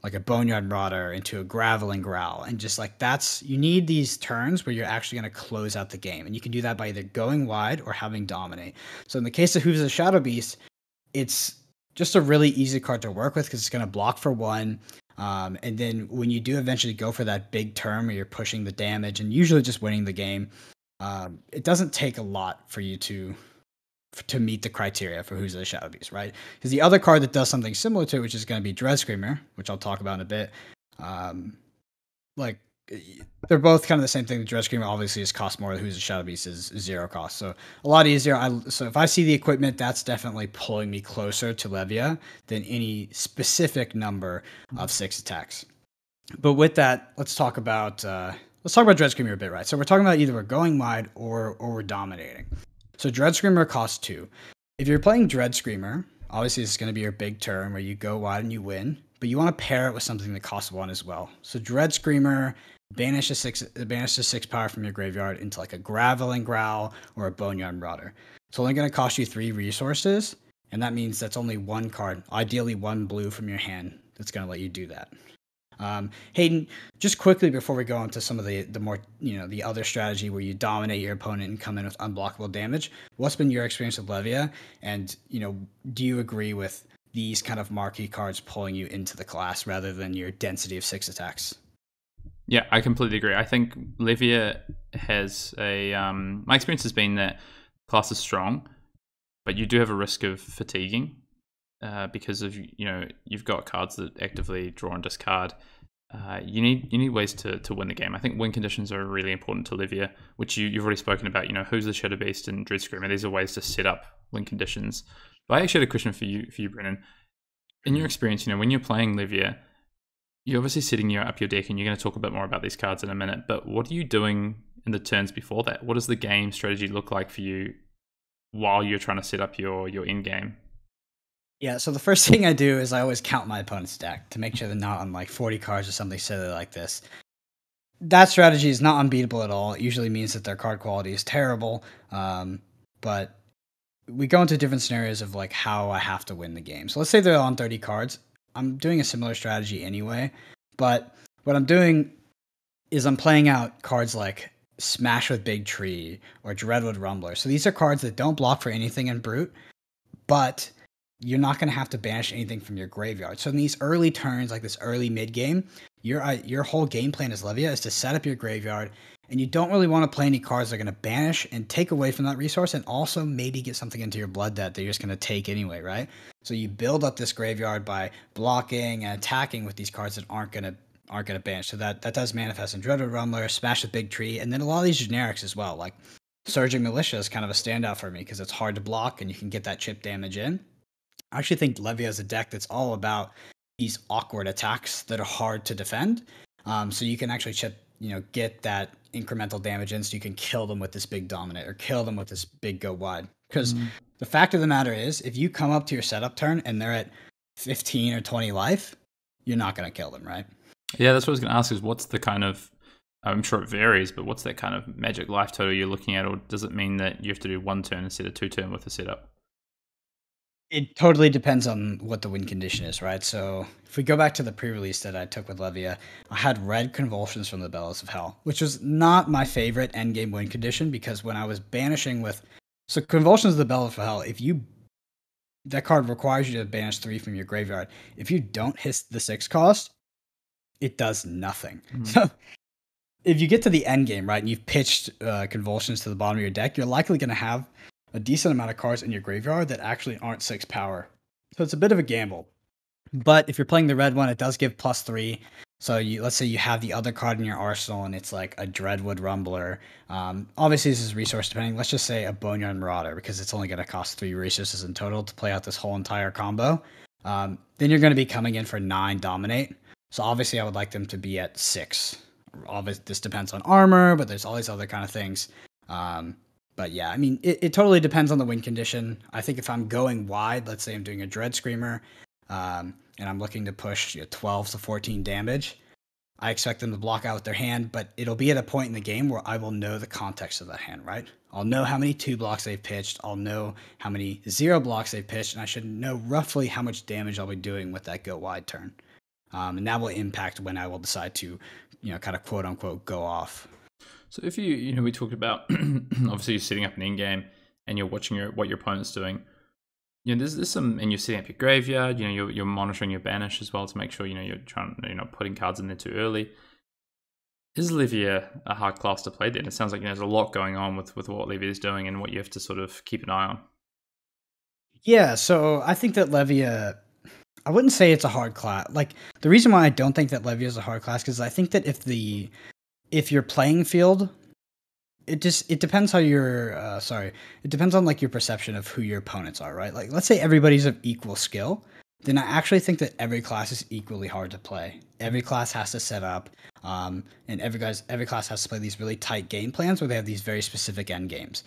like a Boneyard Marauder into a Graveling Growl. And just like you need these turns where you're actually going to close out the game. And you can do that by either going wide or having Dominate. So in the case of Who's the Shadow Beast, it's just a really easy card to work with because it's going to block for 1. And then when you do eventually go for that big turn where you're pushing the damage and usually just winning the game, it doesn't take a lot for you to meet the criteria for Who's the Shadow Beast, right? Because the other card that does something similar to it, which is going to be Dread Screamer, which I'll talk about in a bit, like they're both kind of the same thing. The Dread Screamer obviously is cost more. Who's the Shadow Beast is 0 cost, so a lot easier. So if I see the equipment, that's definitely pulling me closer to Levia than any specific number of 6 attacks. But with that, let's talk about Dread Screamer a bit, right? So we're talking about either we're going wide or we're dominating. So Dread Screamer costs 2. If you're playing Dread Screamer, obviously this is going to be your big turn where you go wide and you win, but you want to pair it with something that costs 1 as well. So Dread Screamer, banish the 6 power from your graveyard into like a Graveling Growl or a Boneyard Marauder. It's only going to cost you 3 resources, and that means that's only 1 card, ideally 1 blue from your hand, that's going to let you do that. Hayden, just quickly before we go into some of the more, the other strategy where you dominate your opponent and come in with unblockable damage, what's been your experience with Levia? And, do you agree with these kind of marquee cards pulling you into the class rather than your density of 6 attacks? Yeah, I completely agree. I think Levia has my experience has been that class is strong, but you do have a risk of fatiguing. Because of you've got cards that actively draw and discard. You need ways to win the game. I think win conditions are really important to Levia, which you've already spoken about. Who's the Shadow Beast and Dread Screamer. These are ways to set up win conditions. But I actually had a question for you, Brennan. In your experience, when you're playing Levia, you're obviously setting up your deck, and you're going to talk a bit more about these cards in a minute. But what are you doing in the turns before that? What does the game strategy look like for you while you're trying to set up your end game? Yeah, so the first thing I do is I always count my opponent's deck to make sure they're not on like 40 cards or something silly like this. That strategy is not unbeatable at all. It usually means that their card quality is terrible, but we go into different scenarios of like how I have to win the game. So let's say they're on 30 cards. I'm doing a similar strategy anyway, but what I'm doing is I'm playing out cards like Smash with Big Tree or Dreadwood Rumbler. So these are cards that don't block for anything in Brute, but you're not going to have to banish anything from your graveyard. So in these early turns, like this early mid game, your whole game plan as Levia is to set up your graveyard, and you don't really want to play any cards that are going to banish and take away from that resource, and also maybe get something into your blood that you're just going to take anyway, right? So you build up this graveyard by blocking and attacking with these cards that aren't going to banish. So that does manifest in Dreadwood Rumbler, Smash with Big Tree, and then a lot of these generics as well. Like Surging Militia is kind of a standout for me because it's hard to block and you can get that chip damage in. I actually think Levia is a deck that's all about these awkward attacks that are hard to defend. So you can actually get that incremental damage in, so you can kill them with this big dominate or kill them with this big go wide. Because the fact of the matter is, if you come up to your setup turn and they're at 15 or 20 life, you're not going to kill them, right? Yeah, that's what I was going to ask is what's the kind of, I'm sure it varies, but what's that kind of magic life total you're looking at? Or does it mean that you have to do 1 turn instead of 2 turn with the setup? It totally depends on what the win condition is, right? So if we go back to the pre-release that I took with Levia, I had red Convulsions from the Bellows of Hell, which was not my favorite endgame win condition because when I was banishing with... So Convulsions of the Bellows of Hell, that card requires you to banish 3 from your graveyard. If you don't hit the 6 cost, it does nothing. So if you get to the endgame, right, and you've pitched Convulsions to the bottom of your deck, you're likely going to have a decent amount of cards in your graveyard that actually aren't 6 power. So it's a bit of a gamble. But if you're playing the red one, it does give +3. So let's say you have the other card in your arsenal and it's like a Dreadwood Rumbler. Obviously, this is resource depending. Let's just say a Boneyard Marauder because it's only going to cost 3 resources in total to play out this whole entire combo. Then you're going to be coming in for 9 Dominate. So obviously, I would like them to be at 6. Obviously, this depends on armor, but there's all these other kind of things. But yeah, I mean, it totally depends on the win condition. I think if I'm going wide, let's say I'm doing a Dread Screamer, and I'm looking to push 12 to 14 damage, I expect them to block out with their hand, but it'll be at a point in the game where I will know the context of that hand, right? I'll know how many 2 blocks they've pitched, I'll know how many 0 blocks they've pitched, and I should know roughly how much damage I'll be doing with that go wide turn. And that will impact when I will decide to, kind of quote unquote go off. So if we talked about obviously you're setting up an end game and you're watching what your opponent's doing. There's some, and you're setting up your graveyard. You're monitoring your banish as well to make sure you're not putting cards in there too early. Is Livia a hard class to play then? It sounds like there's a lot going on with what Livia is doing and what you have to sort of keep an eye on. Yeah, so I think that Levia, I wouldn't say it's a hard class. Like, the reason why I don't think that Levia is a hard class because I think that if your playing field, it depends how it depends on like your perception of who your opponents are, right? Like, let's say everybody's of equal skill, then I actually think that every class is equally hard to play. Every class has to set up, and every class has to play these really tight game plans where they have these very specific end games.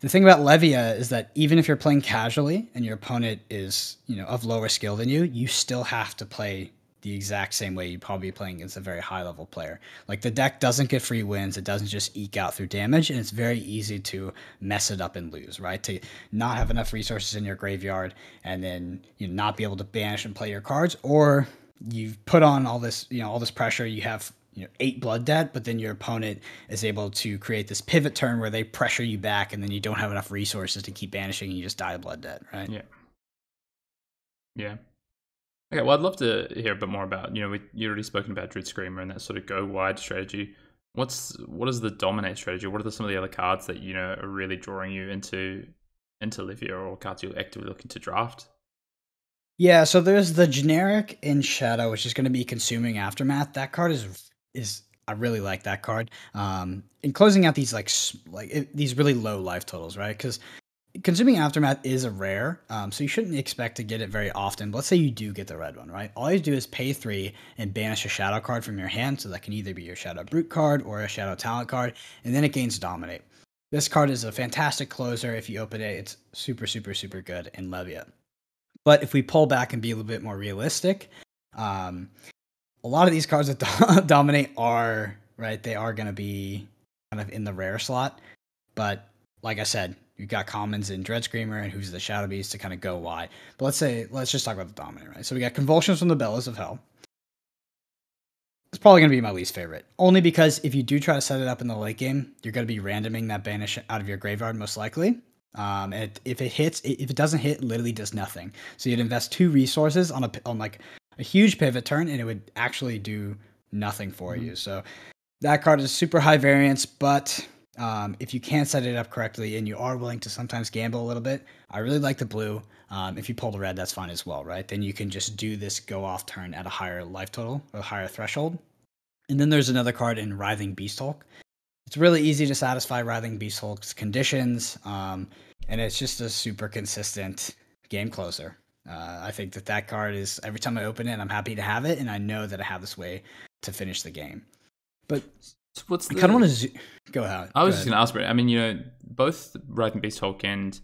The thing about Levia is that even if you're playing casually and your opponent is, of lower skill than you, you still have to play the exact same way you'd probably be playing against a very high level player. Like, the deck doesn't get free wins, it doesn't just eke out through damage, and it's very easy to mess it up and lose, right? To not have enough resources in your graveyard and then not be able to banish and play your cards, or you've put on all this pressure, you have 8 blood debt, but then your opponent is able to create this pivot turn where they pressure you back, and then you don't have enough resources to keep banishing, and you just die of blood debt, right? Yeah. Okay, well, I'd love to hear a bit more about, you already spoken about Dread Screamer and that sort of go wide strategy. What is the dominate strategy? What are some of the other cards that, are really drawing you into Livia, or cards you're actively looking to draft? Yeah, so there's the generic in Shadow, which is going to be Consuming Aftermath. That card is I really like that card. In closing out these these really low life totals, right? Because Consuming Aftermath is a rare, so you shouldn't expect to get it very often. But let's say you do get the red one, right? All you do is pay 3 and banish a Shadow card from your hand, so that can either be your Shadow Brute card or a Shadow Talent card, and then it gains Dominate. This card is a fantastic closer. If you open it, it's super, super, super good in Levia. But if we pull back and be a little bit more realistic, a lot of these cards that dominate are, right, they are going to be kind of in the rare slot. But like I said, you've got commons in Dread Screamer and Who's the Shadow Beast to kind of go wide. But let's just talk about the dominant, right? So we got Convulsions from the Bellows of Hell. It's probably going to be my least favorite. Only because if you do try to set it up in the late game, you're going to be randoming that banish out of your graveyard most likely. And if it doesn't hit, it literally does nothing. So you'd invest 2 resources on like a huge pivot turn, and it would actually do nothing for you. So that card is super high variance, but if you can set it up correctly and you are willing to sometimes gamble a little bit, I really like the blue. If you pull the red, that's fine as well, right? Then you can just do this go off turn at a higher life total or a higher threshold. And then there's another card in Writhing Beasthulk. It's really easy to satisfy Writhing Beasthulk's conditions, and it's just a super consistent game closer. I think that card is, every time I open it, I'm happy to have it, and I know that I have this way to finish the game. But I kind of want to go ahead. I was just going to ask, Brett. I mean, both Writhing Beasthulk and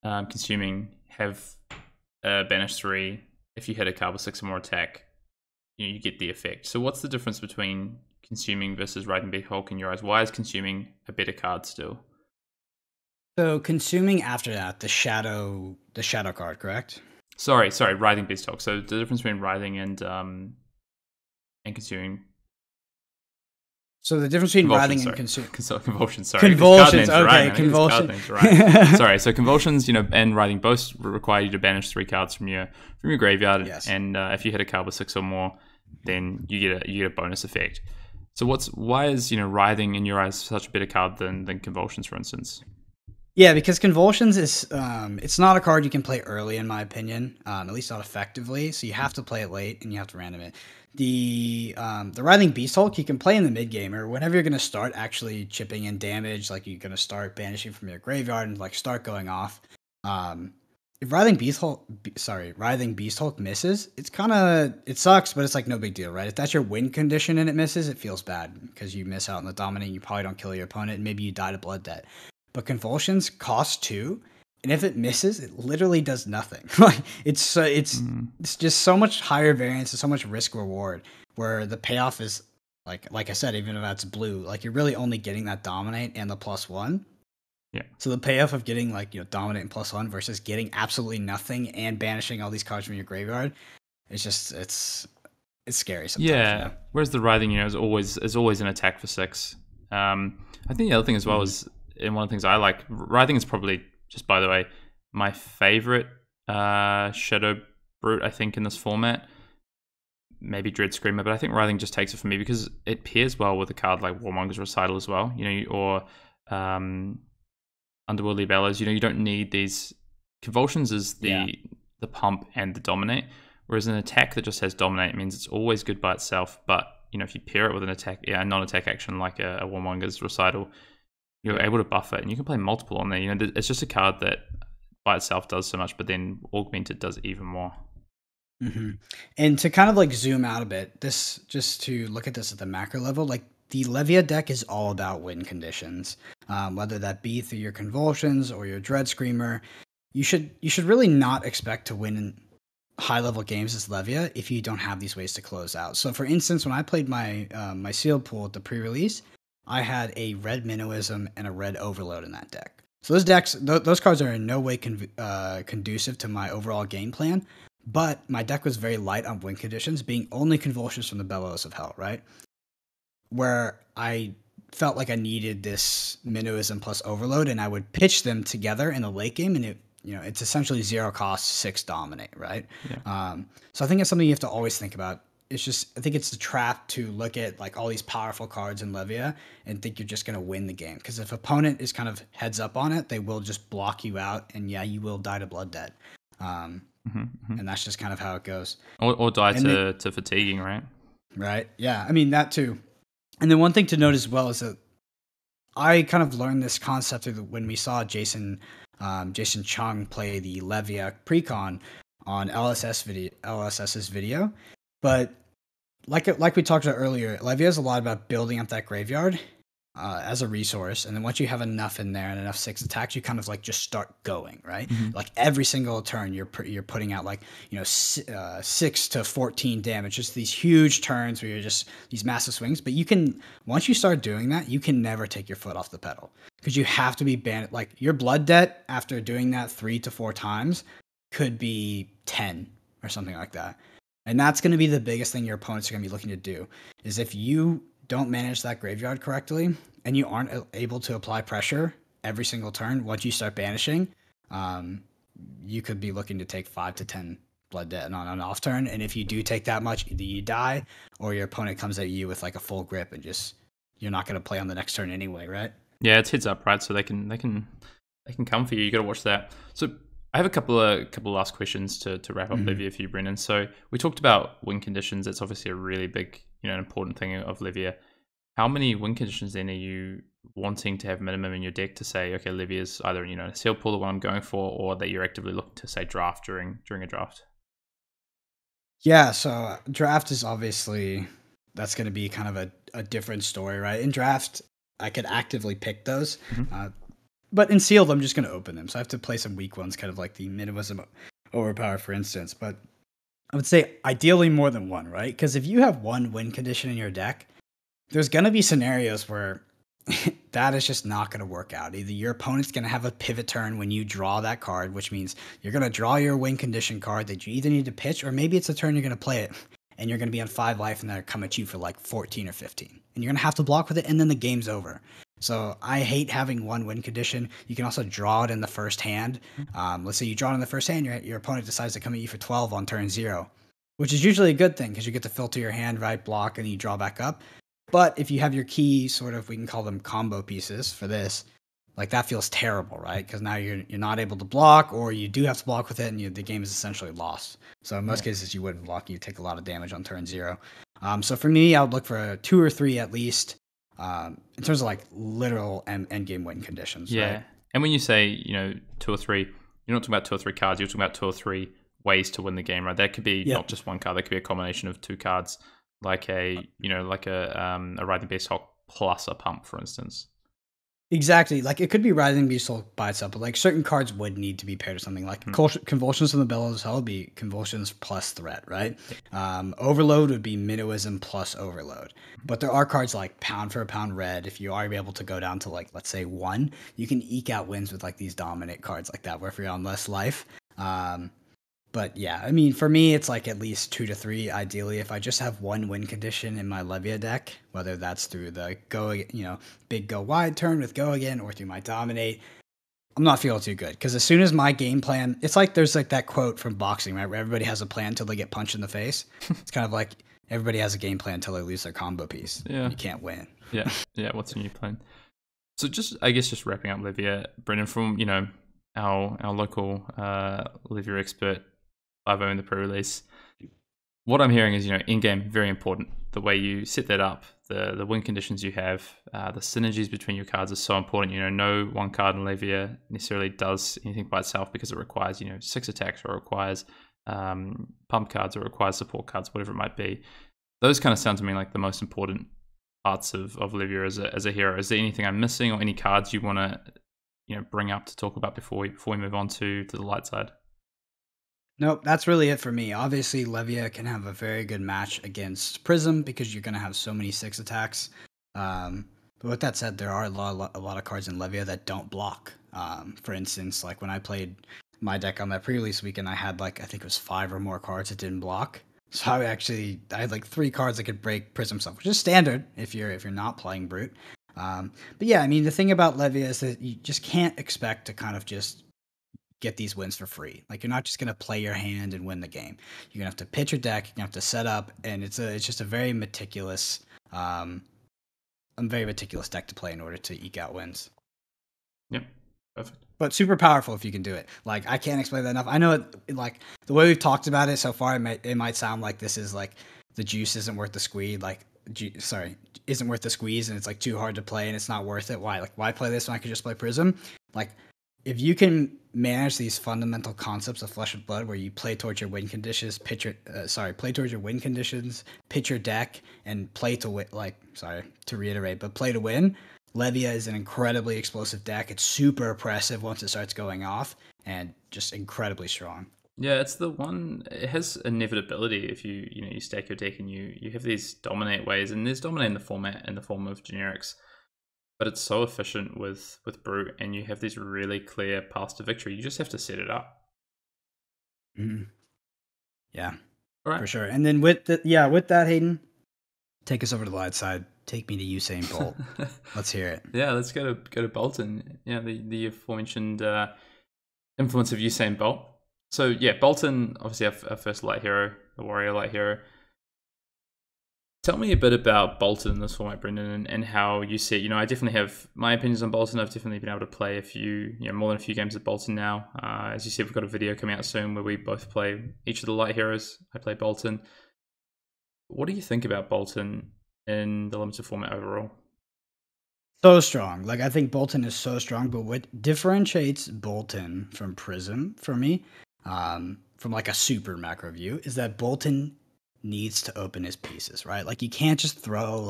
Consuming have banish 3. If you hit a card with 6 or more attack, you get the effect. So what's the difference between Consuming versus Writhing Beasthulk in your eyes? Why is Consuming a better card still? So Consuming after that, the shadow card, correct? Sorry, Writhing Beasthulk. So the difference between Writhing and Consuming. So the difference between Writhing and Consuming. Convulsions, sorry. Convulsions, okay, Convulsions. Right. Sorry, so Convulsions, and Writhing both require you to banish 3 cards from your graveyard. Yes. And if you hit a card with 6 or more, then you get a bonus effect. So why is Writhing in your eyes such a better card than Convulsions, for instance? Yeah, because Convulsions is it's not a card you can play early, in my opinion, at least not effectively. So you have to play it late, and you have to random it. The Writhing Beasthulk you can play in the mid game, or whenever you're going to start actually chipping in damage, like you're going to start banishing from your graveyard and like start going off. If Writhing Beasthulk misses, it sucks, but it's like no big deal, right? If that's your win condition and it misses, it feels bad because you miss out on the dominant. You probably don't kill your opponent, and maybe you die to blood debt. But Convulsions cost 2, and if it misses, it literally does nothing. Like it's just so much higher variance and so much risk reward. Where the payoff is like I said, even if that's blue, like you're really only getting that dominate and the +1. Yeah. So the payoff of getting dominate and +1 versus getting absolutely nothing and banishing all these cards from your graveyard, it's it's scary sometimes. Yeah. Whereas the Writhing, is always an attack for 6. I think the other thing as well is, and one of the things I like, Writhing is probably, just by the way, my favorite Shadow Brute, I think, in this format. Maybe Dread Screamer, but I think Writhing just takes it for me because it pairs well with a card like Warmonger's Recital as well, or Underworldly Bellows. You don't need these. Convulsions is the pump and the dominate, whereas an attack that just has dominate means it's always good by itself, but if you pair it with an attack, a non-attack action like a Warmonger's Recital, you're able to buff it, and you can play multiple on there. It's just a card that by itself does so much, but then augmented does even more. Mm-hmm. And to kind of like zoom out a bit, just to look at this at the macro level, like the Levia deck is all about win conditions, whether that be through your Convulsions or your Dread Screamer. You should really not expect to win in high level games as Levia if you don't have these ways to close out. So for instance, when I played my my sealed pool at the pre-release, I had a red Minnowism and a red Overload in that deck. So those cards are in no way conducive to my overall game plan. But my deck was very light on win conditions, being only Convulsions from the Bellows of Hell, right? Where I felt like I needed this Minnowism plus Overload, and I would pitch them together in the late game, and it's essentially 0 cost, 6 dominate, right? Yeah. So I think it's something you have to always think about. I think it's a trap to look at like all these powerful cards in Levia and think you're just going to win the game. Because if opponent is kind of heads up on it, they will just block you out, and you will die to Blood Debt. And that's just kind of how it goes. Or die to fatiguing, right? Right. Yeah. I mean, that too. And then one thing to note as well is that I kind of learned this concept when we saw Jason Chung play the Levia precon on LSS's video. But like we talked about earlier, Levia is a lot about building up that graveyard as a resource, and then once you have enough in there and enough 6 attacks, you kind of like just start going, right? Mm-hmm. Like every single turn you're putting out like 6 to 14 damage, just these huge turns where you're just these massive swings. But once you start doing that, you can never take your foot off the pedal, because you have to be banned. Like your Blood Debt after doing that 3 to 4 times could be 10 or something like that. And that's going to be the biggest thing your opponents are going to be looking to do, is if you don't manage that graveyard correctly and you aren't able to apply pressure every single turn, once you start banishing, you could be looking to take 5 to 10 Blood Debt on an off turn. And if you do take that much, either you die or your opponent comes at you with like a full grip and you're not going to play on the next turn anyway, right? Yeah, it's heads up, right? So they can come for you. You got to watch that. So I have a couple of last questions to wrap up Levia for you, Brendan. So we talked about win conditions. It's obviously a really big, an important thing of Levia. How many win conditions then are you wanting to have minimum in your deck to say, okay, Livia's either a sealed pool, the one I'm going for, or that you're actively looking to say draft during a draft? Yeah, so draft is obviously, that's going to be kind of a different story, right? In draft, I could actively pick those. But in sealed, I'm just going to open them. So I have to play some weak ones, kind of like the Minnowism Overpower, for instance. But I would say ideally more than one, right? Because if you have one win condition in your deck, there's going to be scenarios where that is just not going to work out. Either your opponent's going to have a pivot turn when you draw that card, which means you're going to draw your win condition card that you either need to pitch, or maybe it's a turn you're going to play it, and you're going to be on 5 life, and they're come at you for like 14 or 15. And you're going to have to block with it, and then the game's over. So I hate having one win condition. You can also draw it in the first hand. Let's say you draw it in the first hand, your opponent decides to come at you for 12 on turn 0, which is usually a good thing because you get to filter your hand, right, block, and you draw back up. But if you have your key sort of, we can call them combo pieces for this, like that feels terrible, right? Because now you're not able to block, or you do have to block with it, and the game is essentially lost. So in most cases, you wouldn't block. You take a lot of damage on turn 0. So for me, I would look for 2 or 3 at least. In terms of like literal end game win conditions. Yeah. Right? And when you say, 2 or 3, you're not talking about 2 or 3 cards, you're talking about 2 or 3 ways to win the game, right? That could be not just one card, that could be a combination of 2 cards, like a Writhing Beast Hulk plus a pump, for instance. Exactly. Like it could be Writhing Beast Hulk by itself, but like certain cards would need to be paired to something like Convulsions from the Bellows of Hell would be Convulsions plus Threat, right? Overload would be Minnowism plus Overload. But there are cards like Pound for a Pound Red. If you are able to go down to like, let's say 1, you can eke out wins with like these dominant cards like that, where if you're on less life. But yeah, I mean, for me, it's like at least 2 to 3, ideally. If I just have one win condition in my Levia deck, whether that's through the big go wide turn with go again, or through my dominate, I'm not feeling too good. Because as soon as my game plan, it's like there's like that quote from boxing, right, where everybody has a plan until they get punched in the face. It's kind of like everybody has a game plan until they lose their combo piece. Yeah, and you can't win. Yeah. What's your new plan? So I guess just wrapping up Levia, Brendan, from our local Levia expert, 5-0 in the pre-release. What I'm hearing is, in-game, very important. The way you set that up, the win conditions you have, the synergies between your cards are so important. No one card in Levia necessarily does anything by itself because it requires, 6 attacks, or it requires pump cards, or it requires support cards, whatever it might be. Those kind of sound to me like the most important parts of Levia as a hero. Is there anything I'm missing, or any cards you want to bring up to talk about before we move on to the light side? Nope, that's really it for me. Obviously, Levia can have a very good match against Prism because you're going to have so many 6 attacks. But with that said, there are a lot of cards in Levia that don't block. For instance, like when I played my deck on that pre-release weekend, I had I think it was 5 or more cards that didn't block. So I had like 3 cards that could break Prism stuff, which is standard if you're not playing Brute. But yeah, I mean, the thing about Levia is that you just can't expect to kind of just get these wins for free. Like, you're not just gonna play your hand and win the game. You're gonna have to pitch your deck. You're gonna have to set up, and it's just a very meticulous, deck to play in order to eke out wins. Yep, perfect. But super powerful if you can do it. Like, I can't explain that enough. I know like the way we've talked about it so far, it might sound like this is like the juice isn't worth the squeeze. Isn't worth the squeeze, and it's like too hard to play, and it's not worth it. Why play this when I could just play Prism? Like, if you can manage these fundamental concepts of Flesh and Blood, where you play towards your win conditions, pitch your deck, and play to win. To reiterate, but play to win. Levia is an incredibly explosive deck. It's super oppressive once it starts going off, and just incredibly strong. Yeah, it's the one. It has inevitability if you stack your deck and you have these dominate ways, and there's dominate in the format in the form of generics. But it's so efficient with Brute, and you have these really clear paths to victory. You just have to set it up. Mm-hmm. Yeah, all right, for sure. And then with that, Hayden, take us over to the light side. Take me to Usain Bolt. Let's hear it. Yeah, let's go to Bolton. Yeah, the aforementioned influence of Usain Bolt. So yeah, Bolton, obviously our first light hero, the warrior light hero. Tell me a bit about Bolton in this format, Brendan, and how you see it. I definitely have my opinions on Bolton. I've definitely been able to play more than a few games of Bolton now. As you said, we've got a video coming out soon where we both play each of the light heroes. I play Bolton. What do you think about Bolton in the limited format overall? So strong. I think Bolton is so strong, but what differentiates Bolton from Prism for me, from a super macro view, is that Bolton needs to open his pieces, right? You can't just throw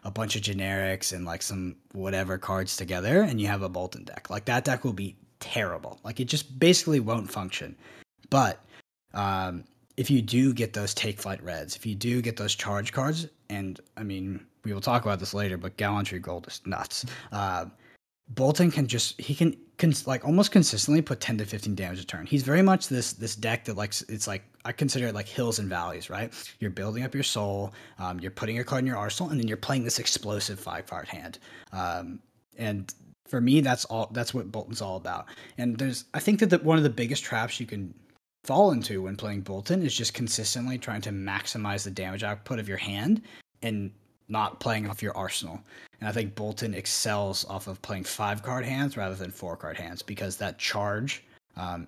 a bunch of generics and some whatever cards together and you have a Bolton deck. That deck will be terrible. It just basically won't function. But if you do get those Take Flight Reds, if you do get those charge cards, and I mean, we will talk about this later, but Gallantry Gold is nuts. Bolton can almost consistently put 10 to 15 damage a turn. He's very much this deck that I consider it hills and valleys, right? You're building up your soul, you're putting a card in your arsenal, and then you're playing this explosive 5-card hand. And for me, that's what Bolton's all about. And I think that one of the biggest traps you can fall into when playing Bolton is just consistently trying to maximize the damage output of your hand and not playing off your arsenal. And I think Bolton excels off of playing 5-card hands rather than 4-card hands, because that charge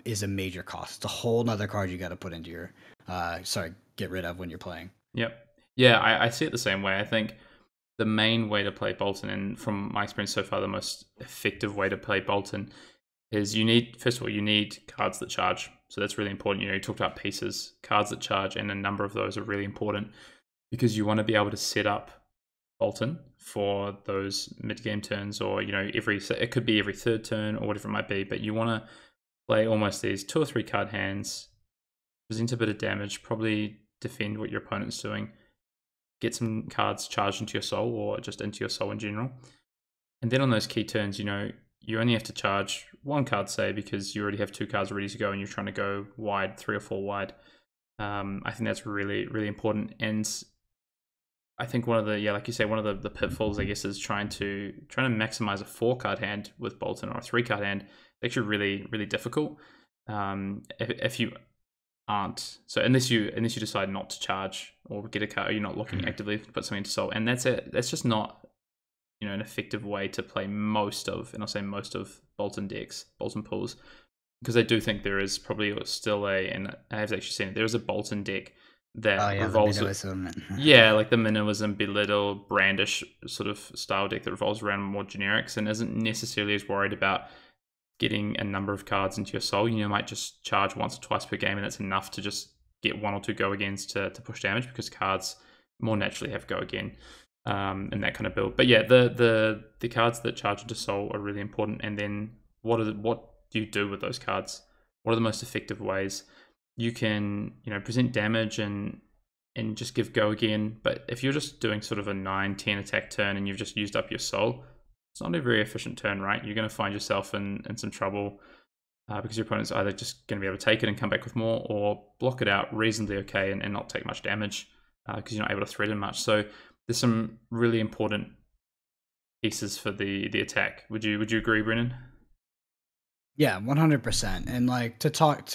is a major cost. It's a whole nother card you got to put into your get rid of when you're playing. Yep. Yeah, I see it the same way. I think the main way to play Bolton, and from my experience so far, the most effective way to play Bolton is you need cards that charge. So that's really important. You talked about pieces, cards that charge, and a number of those are really important because you want to be able to set up Bolton for those mid-game turns, or it could be every third turn or whatever it might be, but you want to play almost these 2 or 3 card hands, present a bit of damage, probably defend what your opponent's doing, get some cards charged into your soul or just into your soul in general, and then on those key turns, you only have to charge one card, say, because you already have 2 cards ready to go and you're trying to go wide, 3 or 4 wide. I think that's really, really important. And I think one of the, like you say, one of the pitfalls, I guess, is trying to maximize a 4-card hand with Bolton or a 3-card hand. It's actually really, really difficult. If you aren't, so unless you decide not to charge or get a card, or you're not looking actively to put something into soul, and that's just not, an effective way to play most of, and I'll say most of Bolton decks, Bolton pools, because I do think there is probably still and I have actually seen it, there is a Bolton deck that revolves like the minnowism, belittle, brandish sort of style deck that revolves around more generics and isn't necessarily as worried about getting a number of cards into your soul. You might just charge once or twice per game, and that's enough to just get 1 or 2 go agains to push damage, because cards more naturally have go again in that kind of build. But yeah, the cards that charge into soul are really important. And then what do you do with those cards? What are the most effective ways? You can present damage and just give go again. But if you're just doing sort of a 9-10 attack turn and you've just used up your soul, it's not a very efficient turn, right? You're going to find yourself in some trouble because your opponent's either just going to be able to take it and come back with more, or block it out reasonably okay and not take much damage because you're not able to threaten much. So there's some really important pieces for the attack. Would you agree, Brennan? Yeah, 100%. And like to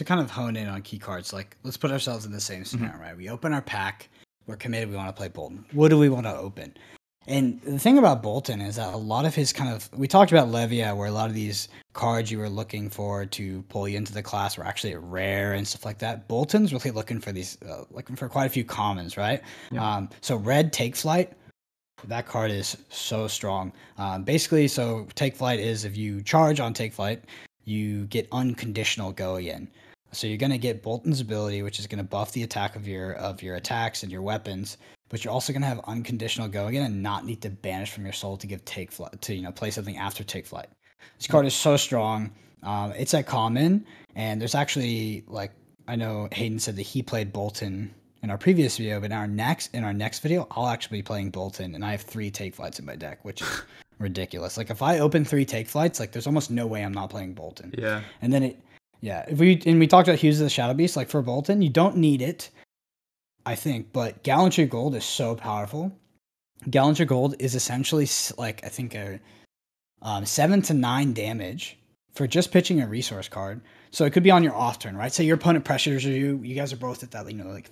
kind of hone in on key cards, like let's put ourselves in the same scenario, right? We open our pack, we're committed, we want to play Bolton. What do we want to open? And the thing about Bolton is that a lot of his we talked about Levia, where a lot of these cards you were looking for to pull you into the class were actually rare and stuff like that. Bolton's really looking for these, looking for quite a few commons, right? Yeah. So red Take Flight, that card is so strong. Basically, so Take Flight is if you charge on Take Flight, you get unconditional go again. So you're going to get Bolton's ability, which is going to buff the attack of your attacks and your weapons, but you're also going to have unconditional go again and not need to banish from your soul to give Take Flight, to play something after Take Flight. This card is so strong. It's at common, and there's actually, like, I know Hayden said that he played Bolton in our previous video, but in our next video, I'll actually be playing Bolton, and I have 3 Take Flights in my deck, which is ridiculous. Like, if I open 3 Take Flights, like, there's almost no way I'm not playing Bolton. Yeah. And then we talked about Hughes of the Shadow Beast, like for Bolton, you don't need it, I think, but Gallantry Gold is so powerful. Gallantry Gold is essentially like, I think, a 7 to 9 damage for just pitching a resource card. So it could be on your off turn, right? Say your opponent pressures you. You guys are both at that,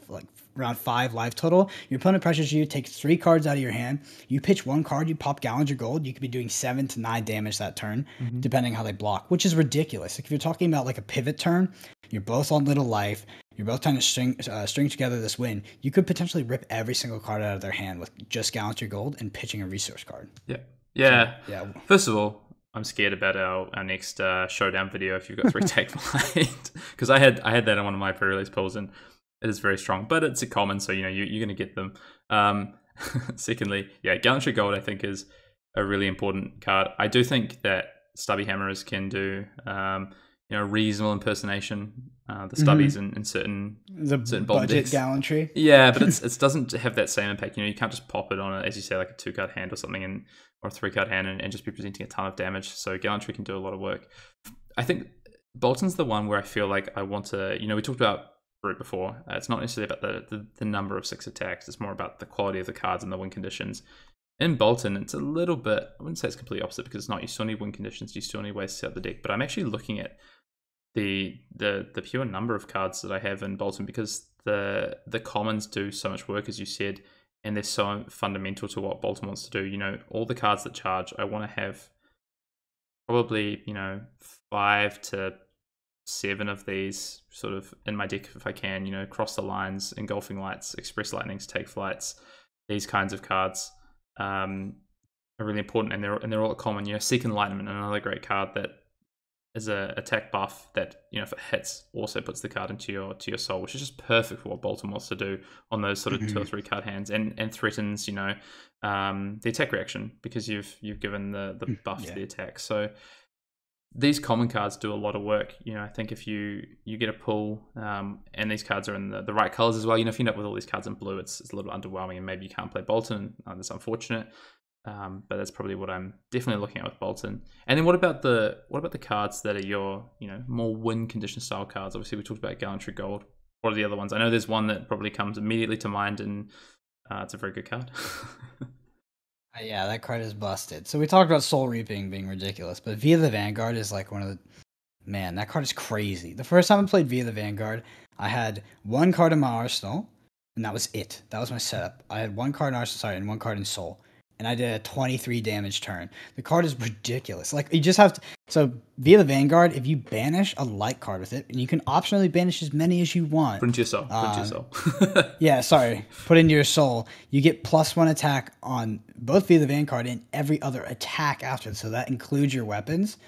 like around 5 life total. Your opponent pressures you, takes 3 cards out of your hand. You pitch 1 card, you pop Gallantry Gold. You could be doing 7 to 9 damage that turn, depending how they block, which is ridiculous. Like if you're talking about like a pivot turn, you're both on little life. You're both trying to string together this win. You could potentially rip every single card out of their hand with just Gallantry Gold and pitching a resource card. Yeah. First of all, I'm scared about our next showdown video if you've got 3 Take Flight, because I had that on one of my pre-release pulls and it is very strong, but it's a common, so you're going to get them. Secondly, Gallantry Gold I think is a really important card. I do think that Stubby Hammers can do reasonable impersonation. The Stubbies in certain budget decks. Gallantry. Yeah, but it doesn't have that same impact. You can't just pop it on a, as you say, like a 2-card hand or something, or a 3-card hand, and just be presenting a ton of damage. So Gallantry can do a lot of work. I think Bolton's the one where I feel like I want to. We talked about Brute before. It's not necessarily about the number of 6 attacks. It's more about the quality of the cards and the win conditions. In Bolton, it's a little bit. I wouldn't say it's completely opposite, because it's not. You still need win conditions. You still need ways to set up the deck. But I'm actually looking at the pure number of cards that I have in Bolton, because the commons do so much work, as you said, and they're so fundamental to what Bolton wants to do. All the cards that charge, I want to have probably 5 to 7 of these sort of in my deck if I can. Cross the Lines, Engulfing Lights, Express Lightnings, Take Flights, these kinds of cards are really important, and they're all common. Seek Enlightenment, another great card that is a attack buff that if it hits also puts the card into your soul, which is just perfect for what Bolton wants to do on those sort of 2 or 3 card hands, and threatens the attack reaction, because you've given the buff to the attack. So these common cards do a lot of work. I think if you get a pull and these cards are in the right colors as well, if you end up with all these cards in blue, it's a little underwhelming, and maybe you can't play Bolton. That's unfortunate. But that's probably what I'm definitely looking at with Bolton. And then what about the cards that are your more win condition style cards? Obviously, we talked about Gallantry Gold. What are the other ones? I know there's one that probably comes immediately to mind, and it's a very good card. Yeah, that card is busted. So we talked about Soul Reaping being ridiculous, but Via the Vanguard is like one of the... Man, that card is crazy. The first time I played Via the Vanguard, I had one card in my arsenal, and that was it. That was my setup. I had one card in arsenal, sorry, and one card in Soul. And I did a 23 damage turn. The card is ridiculous. Like, you just have to... So, Via the Vanguard, if you banish a light card with it, and you can optionally banish as many as you want. Put into your soul. Yeah, sorry. Put into your soul. You get +1 attack on both Via the Vanguard and every other attack after. So that includes your weapons.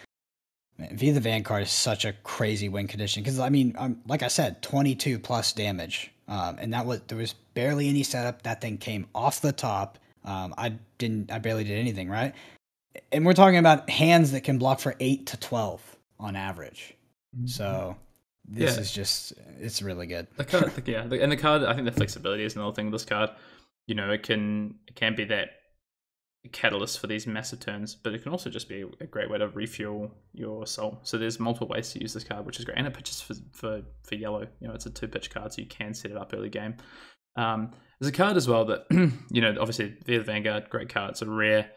Man, Via the Vanguard is such a crazy win condition. Because, I mean, like I said, 22 plus damage. And there was barely any setup. That thing came off the top. I barely did anything, right? And we're talking about hands that can block for 8 to 12 on average. So this is just, it's really good. The card, and the card, I think the flexibility is another thing with this card. It can be that catalyst for these massive turns, but it can also just be a great way to refuel your soul. So there's multiple ways to use this card, which is great. And it pitches for yellow. It's a 2-pitch card, so you can set it up early game. There's a card as well that, obviously Via the Vanguard, great card. It's a rare.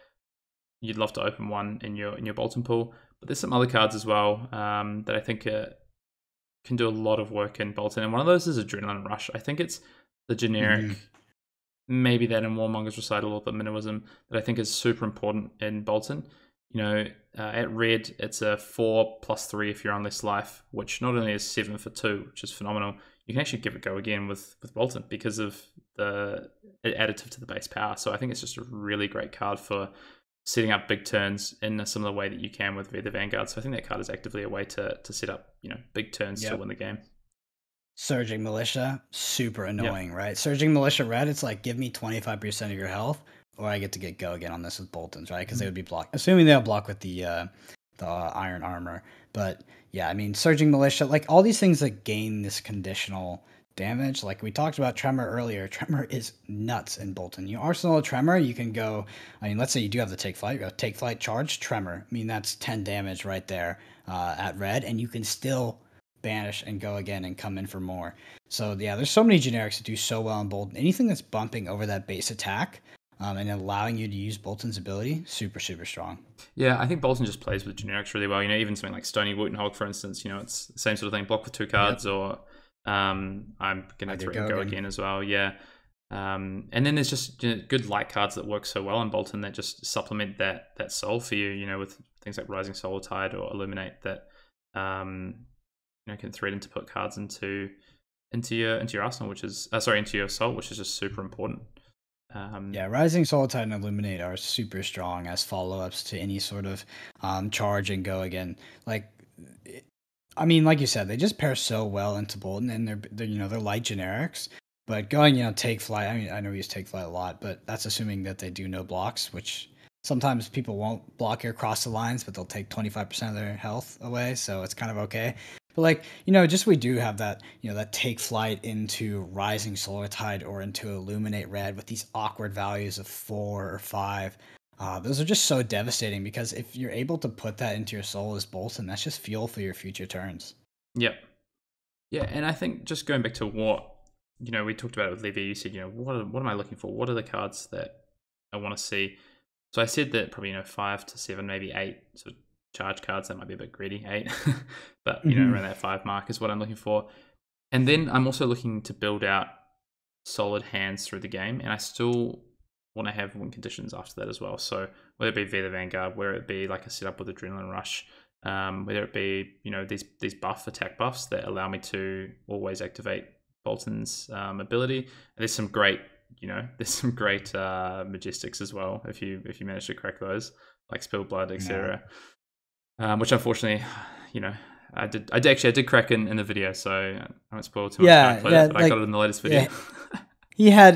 You'd love to open one in your Bolton pool. But there's some other cards as well that I think can do a lot of work in Bolton. And one of those is Adrenaline Rush. I think it's the generic, maybe that in Warmonger's Recital or the Minnowism, that I think is super important in Bolton. At red, it's a 4+3 if you're on less life, which not only is 7 for 2, which is phenomenal, you can actually give it a go again with Bolton because of the additive to the base power. So I think it's just a really great card for setting up big turns in a similar way that you can with the Vanguard. So I think that card is actively a way to set up big turns to win the game. Surging Militia, super annoying, right? Surging Militia red, it's like, give me 25% of your health, or I get to get go again on this with Boltons, right? Because they would be blocked, assuming they'll block with the iron armor. But yeah, I mean, Surging Militia, like all these things that gain this conditional damage, like we talked about Tremor earlier. Tremor is nuts in Bolton. You arsenal a Tremor, you can go, I mean, let's say you do have the Take Flight, you go Take Flight, Charge, Tremor. I mean, that's 10 damage right there at red, and you can still banish and go again and come in for more. So yeah, there's so many generics that do so well in Bolton. Anything that's bumping over that base attack and allowing you to use Bolton's ability, super, super strong. Yeah, I think Bolton just plays with generics really well. Even something like Stony Wooten Hog, for instance, it's the same sort of thing. Block with 2 cards, or I'm going to threaten go again as well. Yeah. And then there's just good light cards that work so well in Bolton that just supplement that soul for you, with things like Rising Solar Tide or Illuminate that can threaten to put cards into your arsenal, which is into your soul, which is just super important. Rising Solar Tide and Illuminate are super strong as follow-ups to any sort of charge and go again. Like you said, they just pair so well into Bolton, and they're light generics. But going, Take Flight, I mean, I know we use Take Flight a lot, but that's assuming that they do no blocks, which sometimes people won't block you across the lines, but they'll take 25% of their health away, so it's kind of okay. But just we do have that, that Take Flight into Rising Solar Tide or into Illuminate Red with these awkward values of 4 or 5. Those are just so devastating because if you're able to put that into your soul as Bolton, that's just fuel for your future turns. Yep. Yeah, and I think just going back to what, we talked about it with Levy, you said, what am I looking for? What are the cards that I want to see? So I said that probably, 5 to 7, maybe 8 sort of charge cards. That might be a bit greedy, 8. But, around that 5 mark is what I'm looking for. And then I'm also looking to build out solid hands through the game. And I still want to have win conditions after that as well. So whether it be Via the Vanguard, whether it be like a setup with Adrenaline Rush, whether it be, these attack buffs that allow me to always activate Bolton's ability. And there's some great Majestics as well if you manage to crack those, like Spilled Blood, etc. Which unfortunately, I did crack in the video, so I won't spoil too much. But I got it in the latest video. Yeah.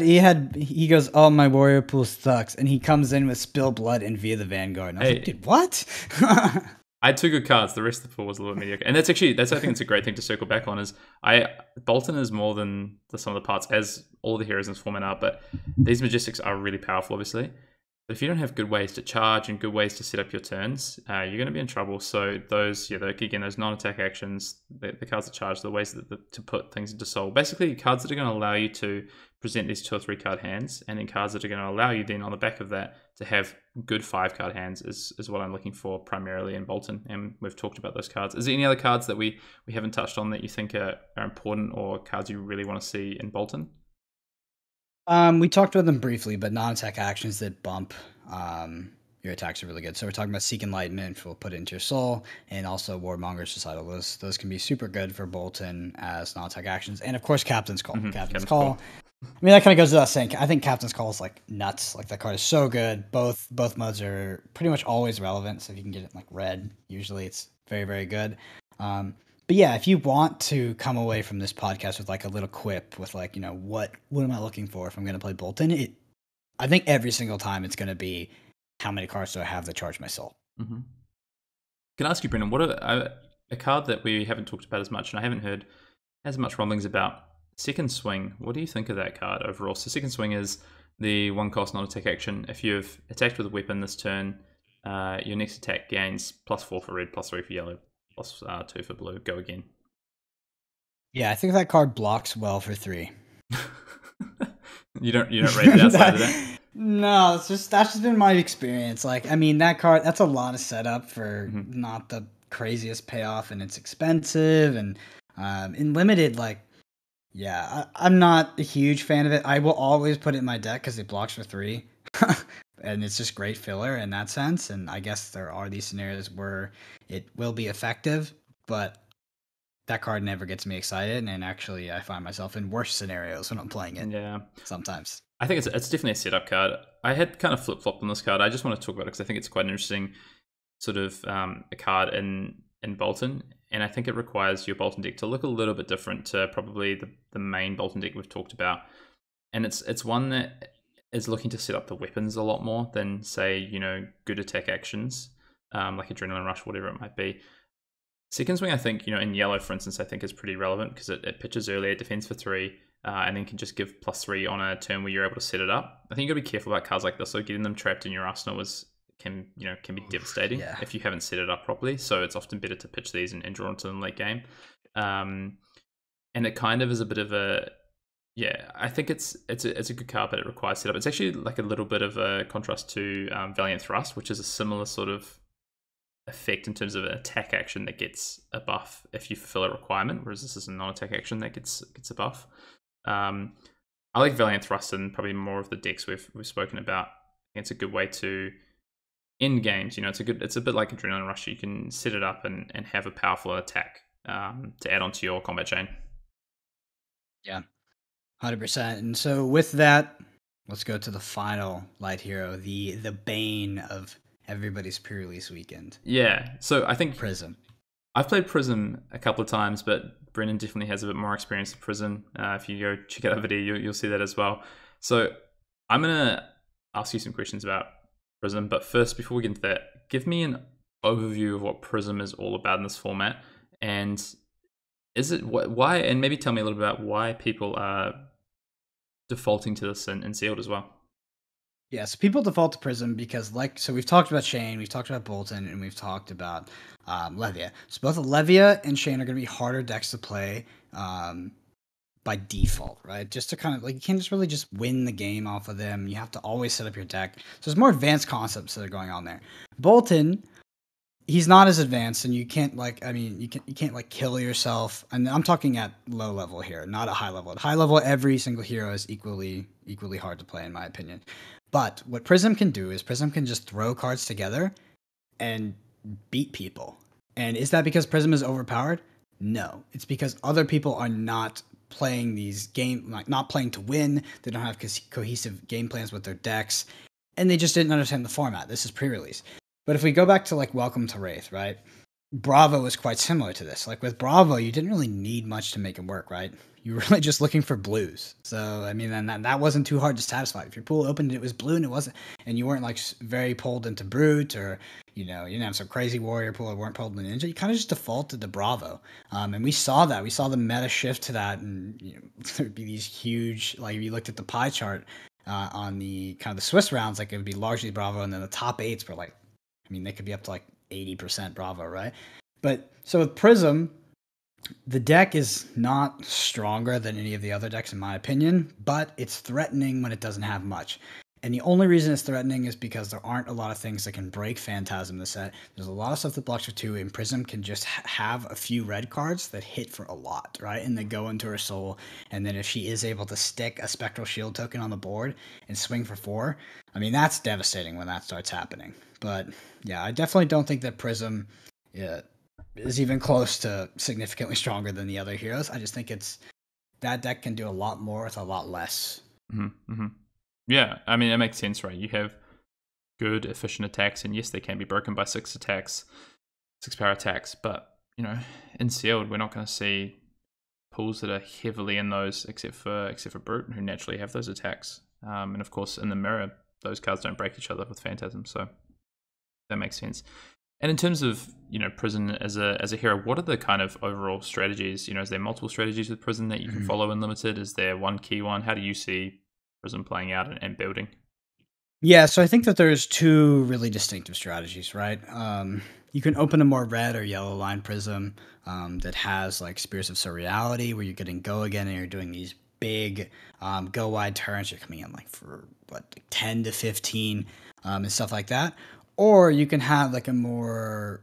He goes, oh, my warrior pool sucks, and he comes in with Spilled Blood and Via the Vanguard. And I was like, dude, what? I had 2 good cards. The rest of the pool was a little mediocre. And I think it's a great thing to circle back on is Bolton is more than the sum of the parts, as all the heroes in this format are, but these Majestics are really powerful, obviously. But if you don't have good ways to charge and good ways to set up your turns, you're going to be in trouble. So those non-attack actions, the cards that charge, the ways to put things into soul, basically cards that are going to allow you to present these 2 or 3 card hands, and then cards that are going to allow you then on the back of that to have good 5 card hands is what I'm looking for primarily in Bolton. And we've talked about those cards. Is there any other cards that we haven't touched on that you think are important, or cards you really want to see in Bolton? We talked about them briefly, but non-attack actions that bump your attacks are really good. So we're talking about Seek Enlightenment, which will put it into your soul, and also Warmonger's Societal. Those can be super good for Bolton as non-attack actions. And of course, Captain's Call. Captain's Call. I mean, that kind of goes without saying. I think Captain's Call is like nuts. Like, that card is so good. Both modes are pretty much always relevant. So if you can get it in like red, usually it's very, very good. But yeah, if you want to come away from this podcast with like a little quip with like, what am I looking for if I'm going to play Bolton? I think every single time it's going to be, how many cards do I have that charge my soul? Mm-hmm. Can I ask you, Brendan, what a card that we haven't talked about as much, and I haven't heard as much rumblings about, Second Swing. What do you think of that card overall? So Second Swing is the 1-cost non-attack action. If you've attacked with a weapon this turn, your next attack gains +4 for red, +3 for yellow, +2 for blue. Go again. Yeah, I think that card blocks well for 3. You don't rate it outside of that? No, that's just been my experience. Like, I mean, that card, that's a lot of setup for not the craziest payoff, and it's expensive, and in limited, like, yeah, I'm not a huge fan of it. I will always put it in my deck because it blocks for 3. And it's just great filler in that sense. And I guess there are these scenarios where it will be effective, but that card never gets me excited. And actually, I find myself in worse scenarios when I'm playing it. Yeah, sometimes. I think it's definitely a setup card. I had kind of flip-flopped on this card. I just want to talk about it because I think it's quite an interesting sort of a card in Bolton. And I think it requires your Bolton deck to look a little bit different to probably the main Bolton deck we've talked about. And it's one that is looking to set up the weapons a lot more than, say, good attack actions, like Adrenaline Rush, whatever it might be. Second Swing, I think, in yellow, for instance, I think is pretty relevant because it pitches early, it defends for 3, and then can just give +3 on a turn where you're able to set it up. I think you got to be careful about cards like this. So getting them trapped in your arsenal can be devastating if you haven't set it up properly. So it's often better to pitch these and draw into them late game. And it kind of is a bit of a, I think it's a good card, but it requires setup. It's actually like a little bit of a contrast to Valiant Thrust, which is a similar sort of effect in terms of an attack action that gets a buff if you fulfill a requirement, whereas this is a non-attack action that gets a buff. I like Valiant Thrust and probably more of the decks we've spoken about. It's a good way to end games. It's a bit like Adrenaline Rush. You can set it up and have a powerful attack to add onto your combat chain. Yeah, 100%. And so with that, let's go to the final light hero, the bane of everybody's pre-release weekend. Yeah, so I think Prism. I've played Prism a couple of times, but Brendan definitely has a bit more experience with Prism. If you go check out the video, you'll see that as well. So I'm going to ask you some questions about Prism, but first, before we get into that, give me an overview of what Prism is all about in this format, and why, and maybe tell me a little bit about why people are defaulting to this in Sealed as well. Yeah, so people default to Prism because, so we've talked about Shane, we've talked about Bolton, and we've talked about Levia. So both Levia and Shane are going to be harder decks to play by default, right? Just to kind of, you can't just really just win the game off of them. You have to always set up your deck. So there's more advanced concepts that are going on there. Bolton, he's not as advanced, and you can't you can't kill yourself. And I'm talking at low level here, not at high level. At high level, every single hero is equally hard to play, in my opinion. But what Prism can do is Prism can just throw cards together and beat people. And is that because Prism is overpowered? No. It's because other people are not playing these not playing to win. They don't have cohesive game plans with their decks, and they just didn't understand the format. This is pre-release. But if we go back to Welcome to Wraith, right? Bravo was quite similar to this. With Bravo, you didn't really need much to make it work, right? You were really just looking for blues. So, then that wasn't too hard to satisfy. If your pool opened and it was blue and it wasn't, and you weren't very pulled into Brute, or, you didn't have some crazy warrior pool or weren't pulled into Ninja, you kind of just defaulted to Bravo. And we saw that. We saw the meta shift to that, and there'd be these huge, if you looked at the pie chart, on the kind of the Swiss rounds, like it would be largely Bravo, and then the top eights were like, I mean, they could be up to like 80% Bravo, right? But so with Prism, the deck is not stronger than any of the other decks, in my opinion, but it's threatening when it doesn't have much. And the only reason it's threatening is because there aren't a lot of things that can break Phantasm in the set. There's a lot of stuff that blocks for 2, and Prism can just have a few red cards that hit for a lot, right? And they go into her soul, and then if she is able to stick a Spectral Shield token on the board and swing for 4, I mean, that's devastating when that starts happening. But yeah, I definitely don't think that Prism is even close to significantly stronger than the other heroes. I just think that deck can do a lot more with a lot less. Yeah, I mean, it makes sense, right? You have good, efficient attacks, and yes, they can be broken by 6 power attacks, but, you know, in sealed, we're not going to see pools that are heavily in those, except for Brute, who naturally have those attacks. And of course, in the mirror, those cards don't break each other with Phantasm, so that makes sense. And in terms of, you know, Prison as a hero, what are the kind of overall strategies? You know, is there multiple strategies with Prison that you can follow in Limited? Is there one key one? How do you see Prison playing out and building? Yeah, so I think that there's 2 really distinctive strategies, right? You can open a more red or yellow line Prism that has like Spears of Surreality, where you're getting go again and you're doing these big go wide turns. You're coming in like for like 10 to 15 and stuff like that. Or you can have like a more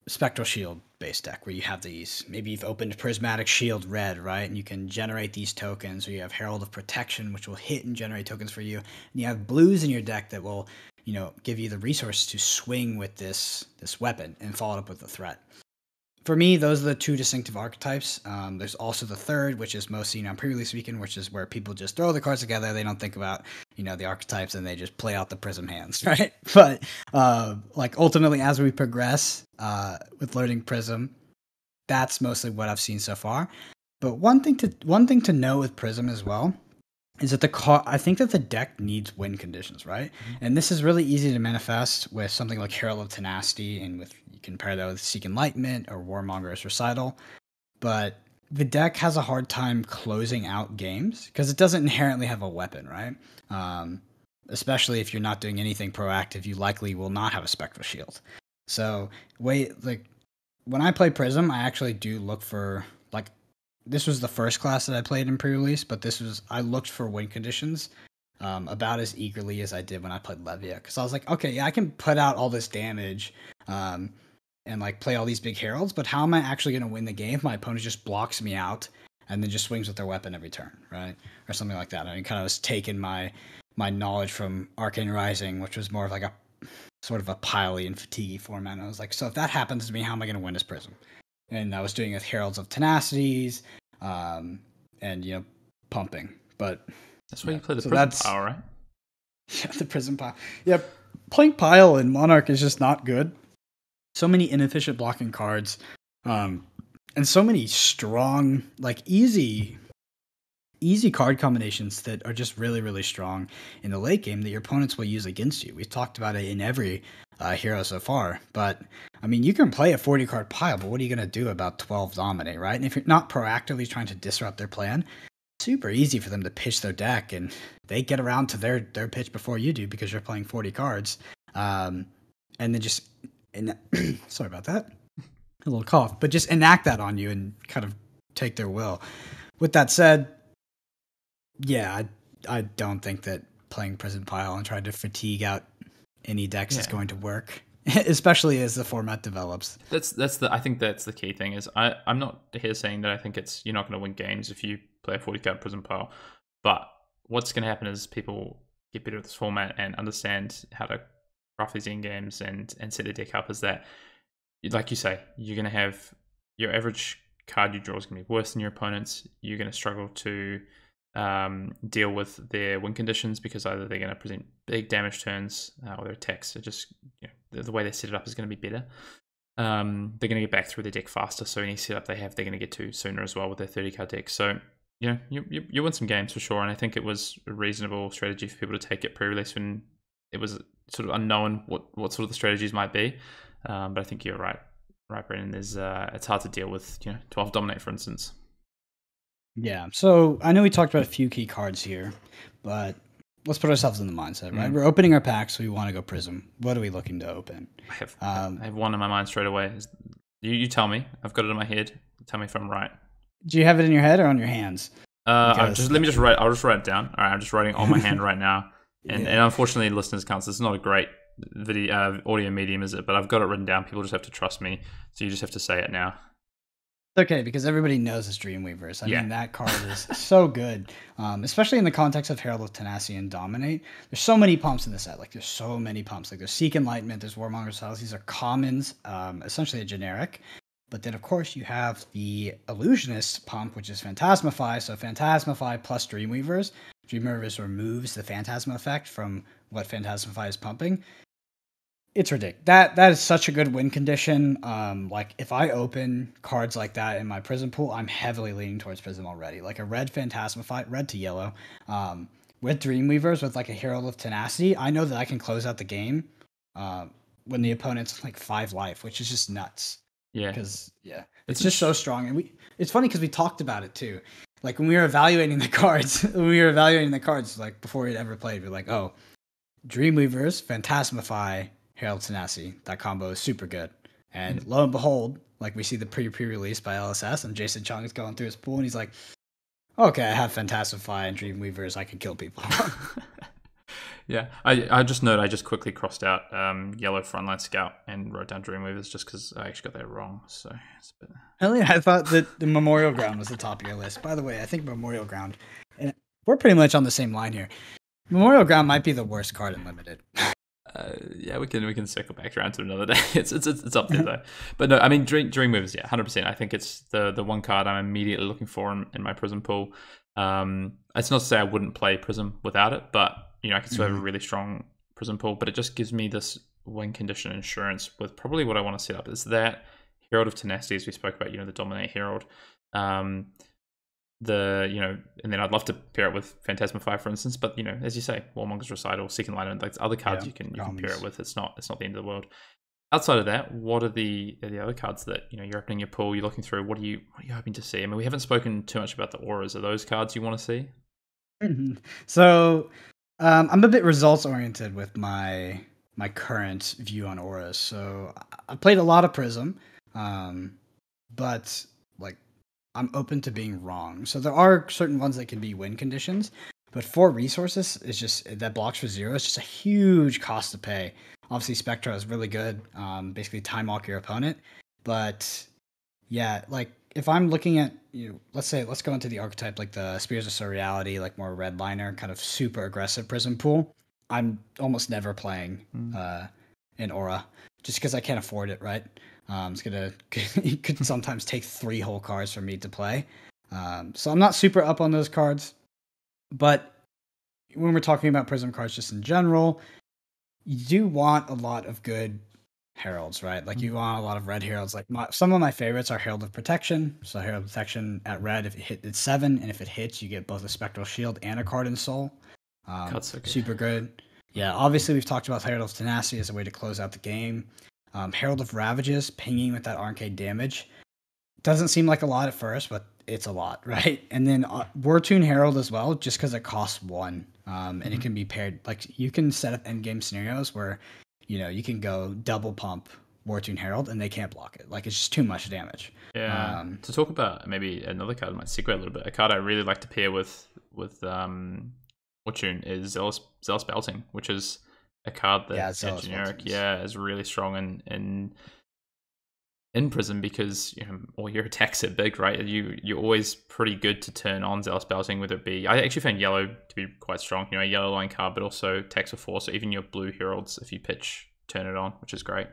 Spectral Shield based deck where you have these, maybe you've opened Prismatic Shield red, right? And you can generate these tokens, or you have Herald of Protection, which will hit and generate tokens for you. And you have blues in your deck that will, you know, give you the resource to swing with this weapon and follow it up with a threat. For me, those are the 2 distinctive archetypes. There's also the third, which is mostly, you know, pre-release weekend, which is where people just throw the cards together. They don't think about, you know, the archetypes, and they just play out the Prism hands, right? But like ultimately, as we progress with learning Prism, that's mostly what I've seen so far. But one thing to know with Prism as well is that I think that the deck needs win conditions, right? And this is really easy to manifest with something like Herald of Tenacity, and with you can pair that with Seek Enlightenment or Warmonger's Recital. But the deck has a hard time closing out games because it doesn't inherently have a weapon, right? Especially if you're not doing anything proactive, you likely will not have a Spectral Shield. So when I play Prism, I actually do look for, like, this was the first class that I played in pre-release, but I looked for win conditions about as eagerly as I did when I played Levia, because I was like, okay, yeah, I can put out all this damage and like play all these big heralds, but how am I actually going to win the game if my opponent just blocks me out and then just swings with their weapon every turn, right? Or something like that. I mean, kind of was taking my knowledge from Arcane Rising, which was more of like a sort of a piley and fatiguey format. And I was like, so if that happens to me, how am I going to win this Prism? And I was doing it with Heralds of Tenacities, and, you know, pumping. But that's why you play the Prism Pile, right? Yeah, the Prism Pile. Yeah, playing Pile in Monarch is just not good. So many inefficient blocking cards, and so many strong, like easy card combinations that are just really, really strong in the late game that your opponents will use against you. We've talked about it in every hero so far, but I mean, you can play a 40 card pile, but what are you going to do about 12 dominate, right? And if you're not proactively trying to disrupt their plan, it's super easy for them to pitch their deck, and they get around to their pitch before you do because you're playing 40 cards. And then just, sorry about that, a little cough, but just enact that on you and kind of take their will. With that said, yeah, I don't think that playing Prison Pile and trying to fatigue out any decks is going to work, especially as the format develops. I think that's the key thing. Is I'm not here saying that I think you're not going to win games if you play a 40 card Prison Pile, but what's going to happen is people get better at this format and understand how to craft these end games and set their deck up. Is that, like you say, you're going to have your average card you draw is going to be worse than your opponent's. You're going to struggle to deal with their win conditions because either they're going to present big damage turns or their attacks are just, you know, the way they set it up is going to be better. They're going to get back through the deck faster, so any setup they have, they're going to get to sooner as well with their 30 card deck. So, you know, you win some games for sure, and I think it was a reasonable strategy for people to take it pre-release when it was sort of unknown what sort of the strategies might be. But I think you're right, Brendan. There's it's hard to deal with, you know, 12 dominate, for instance. Yeah, so I know we talked about a few key cards here, but let's put ourselves in the mindset, right? We're opening our packs. We want to go Prism. What are we looking to open? I have one in my mind straight away. You tell me. I've got it in my head. Tell me if I'm right. Do you have it in your head or on your hands? Let me just write. I'll just write it down. All right, I'm just writing on my hand right now. And unfortunately, listeners can't. So it's not a great video audio medium, is it? But I've got it written down. People just have to trust me. So you just have to say it now. Okay, because everybody knows it's Dreamweavers. I mean, that card is so good, especially in the context of Herald of Tenacity and Dominate. There's so many pumps in the set. Like, there's so many pumps. Like, there's Seek Enlightenment, there's Warmonger's House. These are commons, essentially a generic. But then, of course, you have the Illusionist pump, which is Phantasmify. So Phantasmify plus Dreamweavers. Dreamweavers removes the Phantasma effect from what Phantasmify is pumping. It's ridiculous. That is such a good win condition. Like, if I open cards like that in my Prism pool, I'm heavily leaning towards Prism already. Like a red Phantasmify, red to yellow, with Dreamweavers, with like a Herald of Tenacity, I know that I can close out the game when the opponent's like 5 life, which is just nuts. Yeah. Because, it's just so strong. And it's funny because we talked about it too. Like, when we were evaluating the cards, like before we'd ever played, we're like, oh, Dreamweavers, Phantasmify, Herald Tenacity. That combo is super good. And lo and behold, like, we see the pre-release by LSS, and Jason Chung is going through his pool, and he's like, okay, I have Phantasmify and Dreamweavers. I can kill people. Yeah. I just quickly crossed out Yellow Frontline Scout and wrote down Dreamweavers just because I actually got that wrong. So it's a bit... Hell yeah, I thought that the Memorial Ground was the top of your list. By the way, I think Memorial Ground, and we're pretty much on the same line here. Memorial Ground might be the worst card in Limited. Yeah, we can circle back around to it another day. It's up there though. But no, I mean, Dreamweavers, 100%. I think it's the one card I'm immediately looking for in my Prism pool. It's not to say I wouldn't play Prism without it, but I can still have a really strong Prism pool. But it just gives me this win condition insurance with probably what I want to set up. Is that Herald of Tenacity, as we spoke about, the Dominate Herald. And then I'd love to pair it with Phantasmify, for instance, but as you say, Warmonger's Recital, Second Light, and like other cards you can pair it with. It's not the end of the world. Outside of that, what are the other cards that you're opening your pool, you're looking through? What are you hoping to see? I mean, we haven't spoken too much about the auras. Are those cards you want to see? So I'm a bit results oriented with my current view on auras. So I played a lot of Prism, but like, I'm open to being wrong. So there are certain ones that can be win conditions, but 4 resources is just that blocks for 0. It's just a huge cost to pay. Obviously, Spectra is really good. Basically, time walk your opponent. But yeah, like, if I'm looking at let's go into the archetype like the Spears of Surreality, like more redliner, kind of super aggressive Prism pool. I'm almost never playing an aura just because I can't afford it. Right. It could sometimes take 3 whole cards for me to play. So I'm not super up on those cards. But when we're talking about Prism cards just in general, you do want a lot of good heralds, right? Like, you want a lot of red heralds. Like, some of my favorites are Herald of Protection. So Herald of Protection at red, if it hits, it's 7, and if it hits, you get both a Spectral Shield and a card in Soul. So good. Super good. Yeah, obviously we've talked about Herald of Tenacity as a way to close out the game. Herald of Ravages, pinging with that arcade damage. Doesn't seem like a lot at first, but it's a lot, right? And then Wartune Herald as well, just because it costs 1. And it can be paired. Like, you can set up endgame scenarios where, you can go double pump Wartune Herald and they can't block it. Like, it's just too much damage. Yeah. To talk about maybe another card, I might segue a little bit. A card I really like to pair with Wartune is Zealous Belting, which is a card that generic, is really strong in Prism because all your attacks are big, right? You're always pretty good to turn on Zealous Belting, whether it be... I actually found yellow to be quite strong, a yellow line card, but also attacks for 4, so even your blue heralds, if you pitch, turn it on, which is great.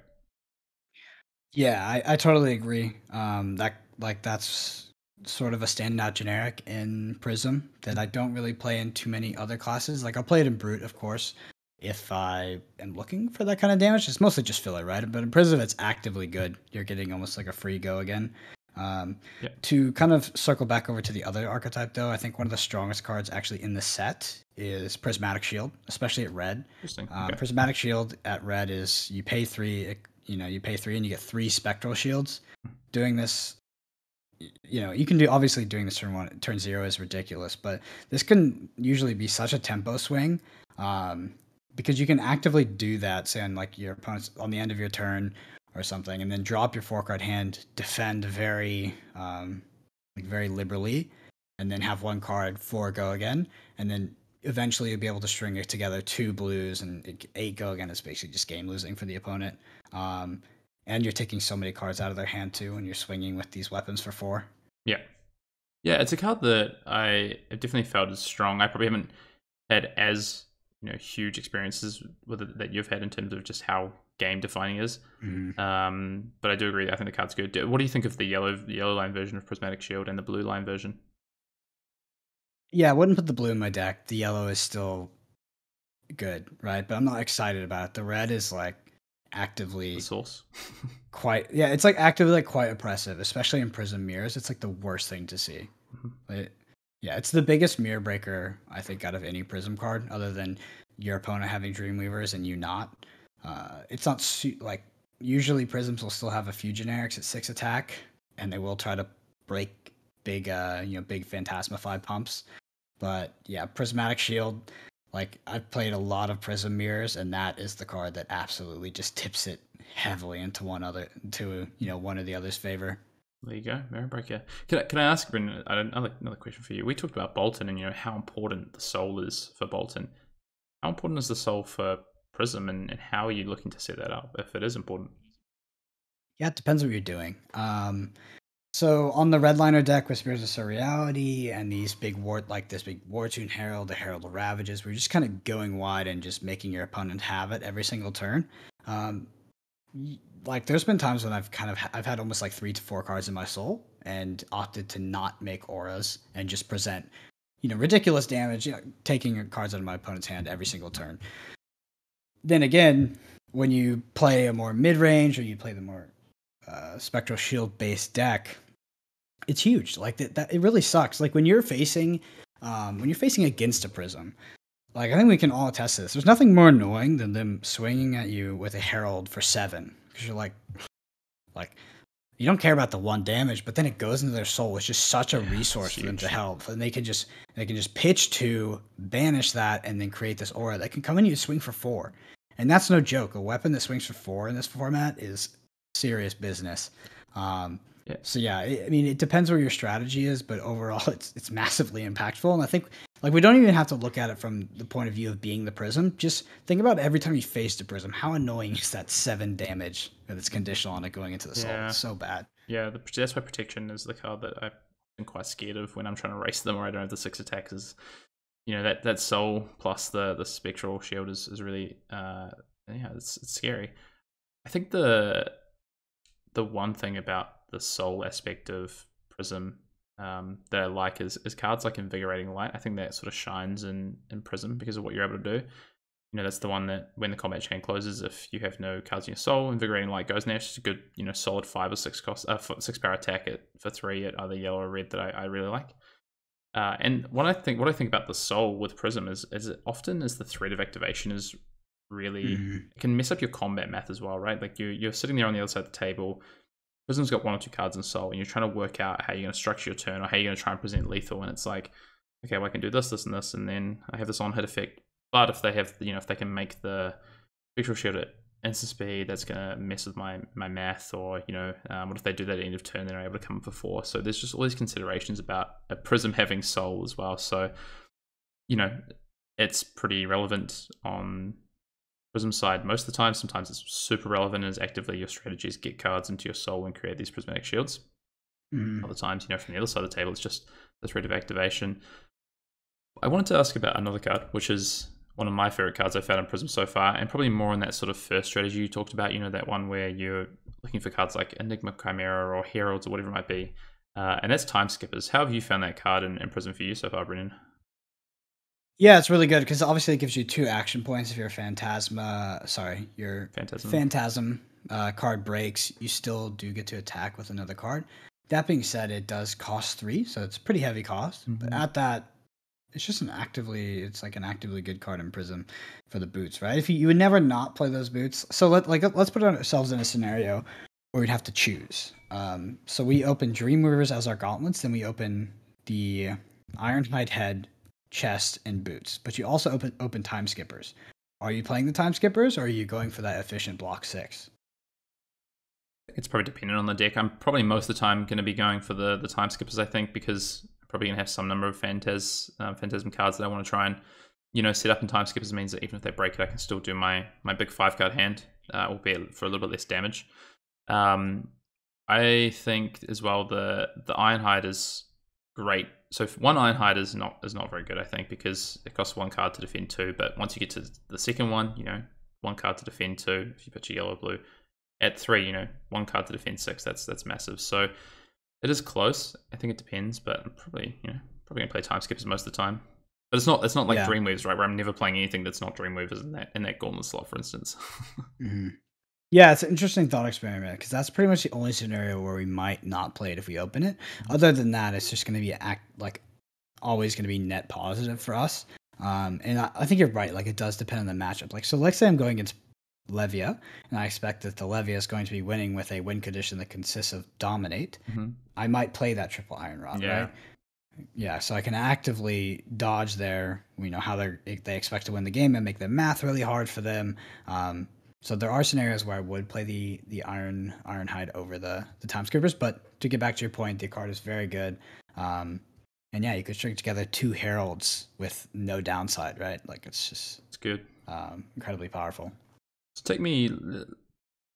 Yeah, I totally agree. That's sort of a standout generic in Prism that I don't really play in too many other classes. Like, I'll play it in Brute, of course, if I am looking for that kind of damage. It's mostly just filler, right? But in Prism, it's actively good. You're getting almost like a free go again. To kind of circle back over to the other archetype, though, I think one of the strongest cards actually in the set is Prismatic Shield, especially at red. Interesting. Okay. Prismatic Shield at red is you pay 3, you pay 3 and you get 3 Spectral Shields. Doing this you can do, obviously doing this turn 0 is ridiculous, but this can usually be such a tempo swing, because you can actively do that, say on like your opponent's on the end of your turn or something, and then drop your 4-card hand, defend very very liberally, and then have 1 card 4 go again, and then eventually you'll be able to string it together 2 blues, and 8 go again is basically just game losing for the opponent. And you're taking so many cards out of their hand too when you're swinging with these weapons for 4. Yeah. Yeah, it's a card that I have definitely felt is strong. I probably haven't had as huge experiences with it that you've had in terms of just how game defining it is. But I do agree. I think the card's good. What do you think of the yellow line version of Prismatic Shield and the blue line version? Yeah, I wouldn't put the blue in my deck. The yellow is still good, right? But I'm not excited about it. The red is like actively The source. it's like actively like quite oppressive, especially in Prism mirrors. It's like the worst thing to see. It's the biggest mirror breaker I think out of any Prism card, other than your opponent having Dreamweavers and you not. It's not like usually Prisms will still have a few generics at 6 attack, and they will try to break big big Phantasma 5 pumps. But yeah, Prismatic Shield, like I've played a lot of Prism mirrors, and that is the card that absolutely just tips it heavily into one of the other's favor. There you go, Mirror Breaker. Can I ask, Brendan, another question for you? We talked about Boltyn and how important the soul is for Boltyn. How important is the soul for Prism, and how are you looking to set that up if it is important? Yeah, it depends what you're doing. So on the Redliner deck with Spears of Surreality and these big this big Wartune Herald, the Herald of Ravages, we're just kind of going wide and just making your opponent have it every single turn. Like there's been times when I've had almost like 3 to 4 cards in my soul and opted to not make auras and just present ridiculous damage, taking cards out of my opponent's hand every single turn. Then again, when you play a more mid-range or you play the more Spectral Shield based deck, it's huge. Like that it really sucks. Like when you're facing against a Prism, like I think we can all attest to this. There's nothing more annoying than them swinging at you with a Herald for 7, because you're like you don't care about the 1 damage, but then it goes into their soul. It's just such a resource for them to help, and they can just pitch 2, banish that, and then create this aura that can come in and swing for 4. And that's no joke. A weapon that swings for 4 in this format is serious business. So yeah, I mean, it depends where your strategy is, but overall, it's massively impactful. And I think like we don't even have to look at it from the point of view of being the Prism. Just think about every time you face the Prism, how annoying is that 7 damage that's conditional on it going into the soul? It's so bad. Yeah, that's why Protection is the card that I've been quite scared of when I'm trying to race them or I don't have the 6 attacks. Is that soul plus the Spectral Shield is really it's scary. I think the one thing about the soul aspect of Prism that I like is cards like Invigorating Light. I think that sort of shines in Prism because of what you're able to do. That's the one that when the combat chain closes, if you have no cards in your soul, Invigorating Light goes, and it's just a good, solid 5 or 6 cost, 6 power attack for 3 at either yellow or red that I really like. And what I think about the soul with Prism is it often is the threat of activation is really it can mess up your combat math as well, right? Like you're sitting there on the other side of the table. Prism's got 1 or 2 cards in soul, and you're trying to work out how you're going to structure your turn or how you're going to try and present lethal. And it's like, okay, well, I can do this, this, and this, and then I have this on-hit effect. But if they have, if they can make the Spectral Shield at instant speed, that's going to mess with my math. Or what if they do that at end of turn, then they're able to come up for 4. So there's just all these considerations about a Prism having soul as well. So it's pretty relevant on Prism side most of the time. Sometimes it's super relevant as actively your strategies get cards into your soul and create these Prismatic Shields. Other times, from the other side of the table, it's just the threat of activation. I wanted to ask about another card, which is one of my favorite cards I've found in Prism so far, and probably more in that sort of first strategy you talked about, that one where you're looking for cards like Enigma Chimera or Heralds or whatever it might be. And that's Time Skippers. How have you found that card in Prism for you so far, Brennan? Yeah, it's really good because obviously it gives you 2 action points if your Phantasm card breaks. You still do get to attack with another card. That being said, it does cost 3, so it's pretty heavy cost. But at that, it's just an actively good card in Prism for the boots, right? If you would never not play those boots. So let's put ourselves in a scenario or we'd have to choose. So we open Dreamweavers as our gauntlets, then we open the Ironhide head, chest, and boots. But you also open Time Skippers. Are you playing the Time Skippers, or are you going for that efficient block 6? It's probably dependent on the deck. I'm probably most of the time going to be going for the Time Skippers, I think, because I'm probably going to have some number of Phantasm cards that I want to try and, set up in Time Skippers. Means that even if they break it, I can still do my big 5-card hand, albeit for a little bit less damage. I think as well the Ironhide is great. So one Ironhide is not very good, I think, because it costs 1 card to defend 2. But once you get to the second one, 1 card to defend 2. If you pitch a yellow blue, at 3, 1 card to defend 6. That's massive. So it is close. I think it depends, but I'm probably gonna play Time Skippers most of the time. But it's not like Dreamweavers, right? Where I'm never playing anything that's not Dreamweavers in that gauntlet slot, for instance. Mm-hmm. Yeah, it's an interesting thought experiment because that's pretty much the only scenario where we might not play it if we open it. Other than that, it's just going to be always going to be net positive for us. And I think you're right. Like, it does depend on the matchup. Like, so let's say I'm going against Levia, and I expect that the Levia is going to be winning with a win condition that consists of Dominate. Mm-hmm. I might play that triple Iron Rod, right? Yeah, so I can actively dodge their, how they expect to win the game and make the math really hard for them. So there are scenarios where I would play the Ironhide over the Time Skippers, but to get back to your point, the card is very good. And yeah, you could string together 2 Heralds with no downside, right? Like, it's good. Incredibly powerful. So take me,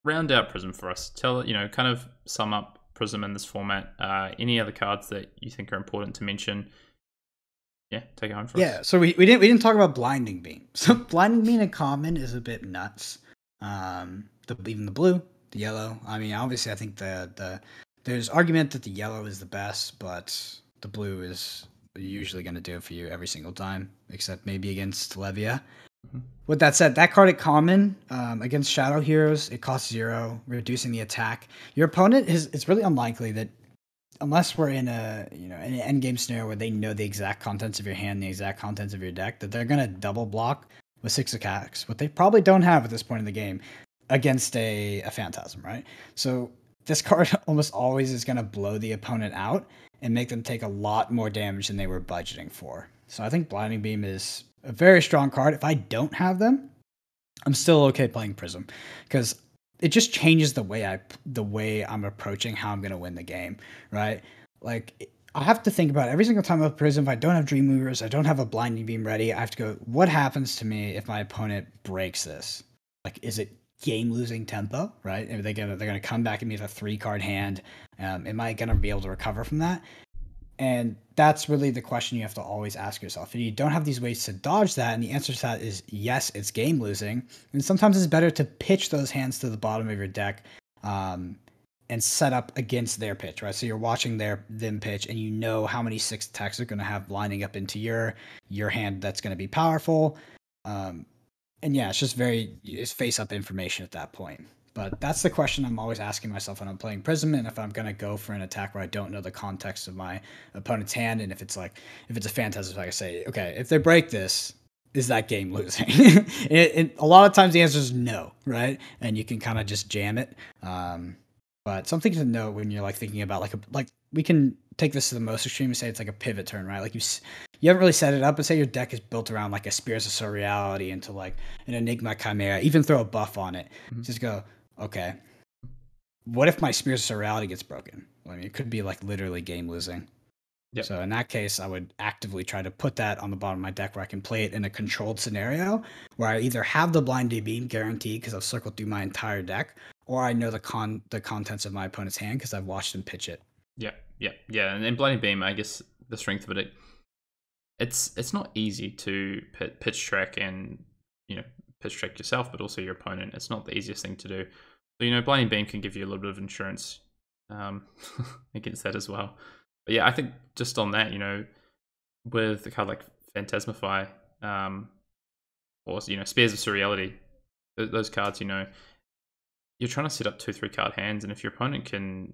round out Prism for us. Kind of sum up Prism in this format. Any other cards that you think are important to mention? Yeah, take it home for us. Yeah, so we didn't talk about Blinding Beam. So Blinding Beam in common is a bit nuts. Even the blue, the yellow. I mean, obviously, I think there's argument that the yellow is the best, but the blue is usually going to do it for you every single time, except maybe against Levia. Mm-hmm. With that said, that card at common against Shadow Heroes, it costs 0, reducing the attack. Your opponent it's really unlikely that, unless we're in an end game scenario where they know the exact contents of your hand, the exact contents of your deck, that they're going to double block with 6 attacks, what they probably don't have at this point in the game, against a Phantasm, right? So this card almost always is going to blow the opponent out and make them take a lot more damage than they were budgeting for. So I think Blinding Beam is a very strong card. If I don't have them, I'm still okay playing Prism, because it just changes the way I'm approaching how I'm going to win the game, right? Like, I have to think about every single time I have Prism. If I don't have Dreamweavers, I don't have a Blinding Beam ready, I have to go, what happens to me if my opponent breaks this? Like, is it game-losing tempo, right? They're going to come back at me with a 3-card hand. Am I going to be able to recover from that? And that's really the question you have to always ask yourself. If you don't have these ways to dodge that, and the answer to that is yes, it's game-losing, and sometimes it's better to pitch those hands to the bottom of your deck, and set up against their pitch, right? So you're watching them pitch, and you know how many 6 attacks they're going to have lining up into your hand that's going to be powerful. And yeah, it's face-up information at that point. But that's the question I'm always asking myself when I'm playing Prism, and if I'm going to go for an attack where I don't know the context of my opponent's hand, and if it's a Phantasm, like I say, okay, if they break this, is that game losing? A lot of times the answer is no, right? And you can kind of just jam it. But something to note when you're thinking about we can take this to the most extreme and say it's like a pivot turn, right? Like you haven't really set it up, but say your deck is built around like a Spears of Surreality into an Enigma Chimera, even throw a buff on it. Mm-hmm. Just go, okay, what if my Spears of Surreality gets broken? I mean, it could be literally game losing. Yep. So in that case, I would actively try to put that on the bottom of my deck where I can play it in a controlled scenario where I either have the Blinding Beam guaranteed because I've circled through my entire deck, or I know the contents of my opponent's hand because I've watched him pitch it. Yeah. And then Blinding Beam, I guess the strength of it, it's not easy to pitch track and pitch track yourself, but also your opponent. It's not the easiest thing to do. So Blinding Beam can give you a little bit of insurance against that as well. But yeah, I think just on that, with a card like Phantasmify, or Spears of Surreality, those cards, you're trying to set up 2-3 card hands, and if your opponent can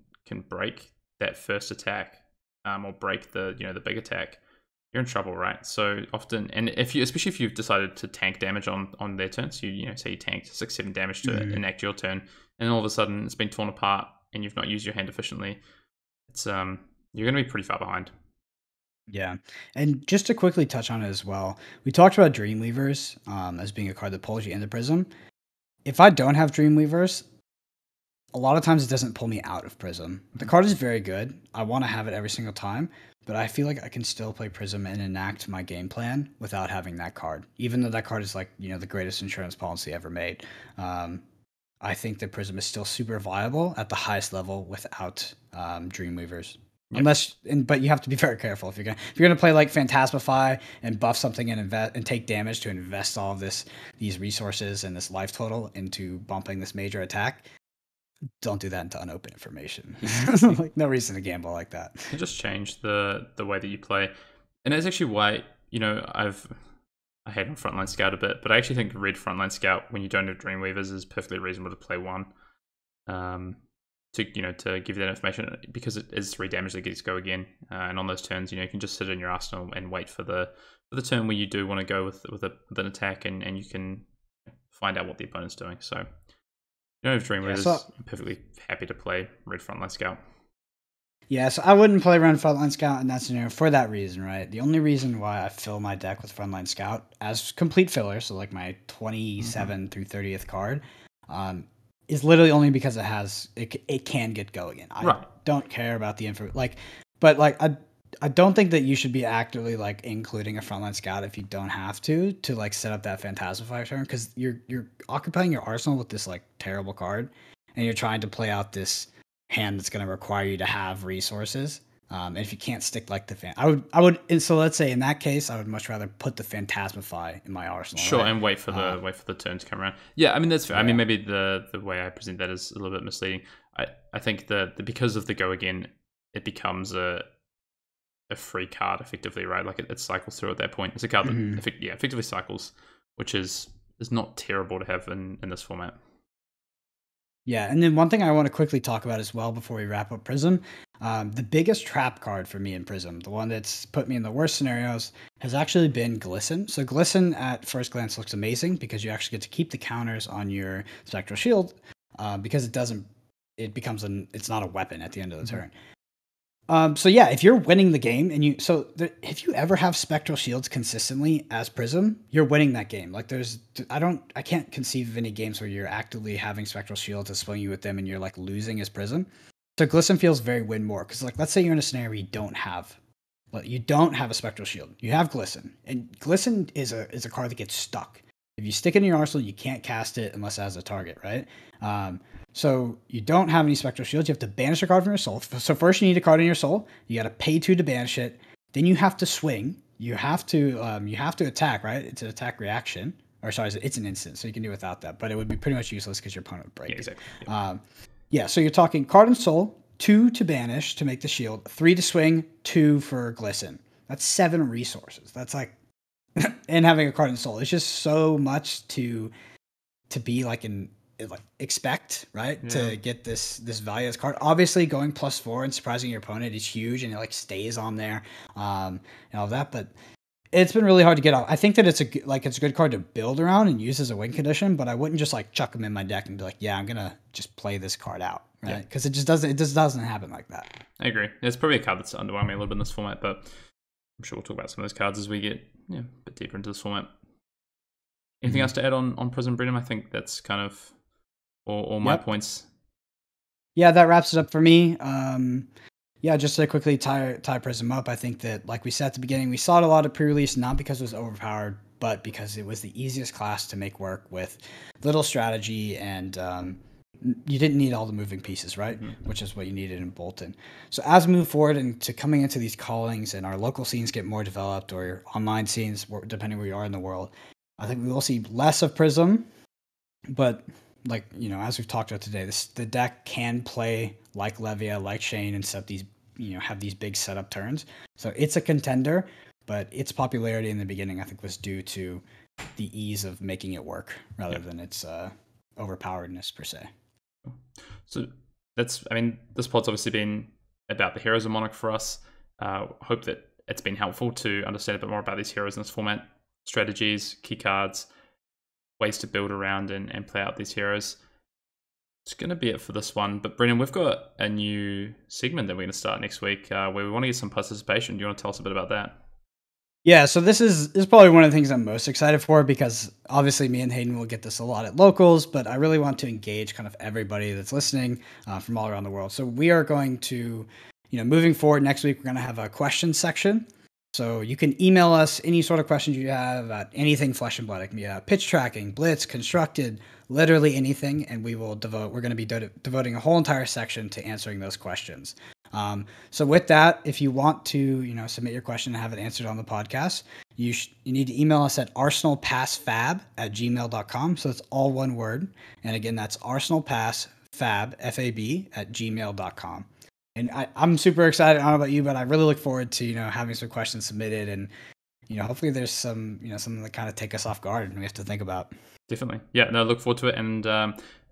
break that first attack, or break the big attack, you're in trouble, right? So often, and especially if you've decided to tank damage on their turn, so say you tanked 6-7 damage to enact your turn, and then all of a sudden it's been torn apart and you've not used your hand efficiently, it's you're going to be pretty far behind. Yeah. And just to quickly touch on it as well, we talked about Dreamweavers as being a card that pulls you into Prism. If I don't have Dreamweavers, a lot of times it doesn't pull me out of Prism. The card is very good. I want to have it every single time, but I feel like I can still play Prism and enact my game plan without having that card. Even though that card is like, the greatest insurance policy ever made. I think that Prism is still super viable at the highest level without Dreamweavers. Yep. But you have to be very careful if you're gonna play like Phantasmify and buff something and take damage to invest all of these resources and this life total into bumping this major attack. Don't do that into unopened information. Like no reason to gamble like that. You just change the way that you play, and that's actually why I hate on Frontline Scout a bit, but I actually think red Frontline Scout when you don't have Dreamweavers is perfectly reasonable to play one. To give you that information, because it is 3 damage that gets go again, and on those turns, you can just sit in your arsenal and wait for the turn where you do want to go with an attack, and you can find out what the opponent's doing. So, if Dreamweavers, I'm perfectly happy to play red Frontline Scout. Yeah, so I wouldn't play Run Frontline Scout in that scenario for that reason, right? The only reason why I fill my deck with Frontline Scout as complete filler, so like my 27 through 30th card, is literally only because it can get go again. I don't care about the info, but I don't think that you should be actively like including a Frontline Scout if you don't have to like set up that Phantasmify turn, because you're occupying your arsenal with this like terrible card, and you're trying to play out this hand that's going to require you to have resources. And if you can't stick like I would. So let's say in that case, I would much rather put the Phantasmify in my arsenal. Sure, right? And wait for the turn to come around. Yeah, I mean that's fair. Yeah. I mean maybe the way I present that is a little bit misleading. I think that because of the go again, it becomes a free card effectively, right? Like it cycles through at that point. It's a card that effectively cycles, which is not terrible to have in this format. Yeah, and then one thing I want to quickly talk about as well before we wrap up Prism, the biggest trap card for me in Prism, the one that's put me in the worst scenarios, has actually been Glisten. So Glisten at first glance looks amazing because you actually get to keep the counters on your Spectral Shield, because it's not a weapon at the end of the turn. So yeah, if you're winning the game if you ever have Spectral Shields consistently as Prism, you're winning that game. Like I can't conceive of any games where you're actively having Spectral Shields and swing you with them and you're like losing as Prism. So Glisten feels very win more, because like let's say you're in a scenario where you don't have a Spectral Shield, you have Glisten, and Glisten is a card that gets stuck. If you stick it in your arsenal, you can't cast it unless it has a target, right? So you don't have any Spectral Shields. You have to banish a card from your soul. So first you need a card in your soul. You got to pay 2 to banish it. Then you have to swing. You have to attack, right? It's an attack reaction. Or sorry, it's an instant, so you can do without that. But it would be pretty much useless because your opponent would break. Yeah, exactly. So you're talking card in soul, 2 to banish to make the shield, 3 to swing, 2 for Glisten. That's 7 resources. That's like, and having a card in soul. It's just so much to be like expect, right? Yeah. To get this value as card. Obviously going +4 and surprising your opponent is huge, and it like stays on there, and all that, but it's been really hard to get off. I think that it's a good card to build around and use as a win condition, but I wouldn't just like chuck them in my deck and be like, yeah, I'm gonna just play this card out, right? Because it just doesn't happen like that. I agree. It's probably a card that's underwhelming a little bit in this format, but I'm sure we'll talk about some of those cards as we get a bit deeper into this format. Anything else to add on Prism, Brendan? I think that's kind of all my points. Yeah, that wraps it up for me. Just to quickly tie Prism up, I think that, like we said at the beginning, we saw it a lot of pre-release, not because it was overpowered, but because it was the easiest class to make work with little strategy, and you didn't need all the moving pieces, right? Which is what you needed in Boltyn. So as we move forward into coming into these callings and our local scenes get more developed, or your online scenes, depending where you are in the world, I think we will see less of Prism, but as we've talked about today, the deck can play like Levia, like Shane, and set these, have these big setup turns. So it's a contender, but its popularity in the beginning, I think, was due to the ease of making it work rather than its overpoweredness per se. So this pod's obviously been about the heroes of Monarch for us. Hope that it's been helpful to understand a bit more about these heroes in this format, strategies, key cards, ways to build around and play out these heroes. It's going to be it for this one. But Brennan, we've got a new segment that we're going to start next week where we want to get some participation. Do you want to tell us a bit about that? Yeah, so this is probably one of the things I'm most excited for, because obviously me and Hayden will get this a lot at locals, but I really want to engage kind of everybody that's listening from all around the world. So we are going to, moving forward next week, we're going to have a question section. So you can email us any sort of questions you have about anything Flesh and Blood. It can be pitch tracking, blitz, constructed, literally anything, and we're going to be devoting a whole entire section to answering those questions. So with that, if you want to, submit your question and have it answered on the podcast, you need to email us at arsenalpassfab@gmail.com. So it's all one word. And again, that's arsenalpassfab@gmail.com. And I'm super excited. I don't know about you, but I really look forward to, having some questions submitted, and, hopefully there's some, something that kind of take us off guard and we have to think about. Definitely. Yeah, no, look forward to it. And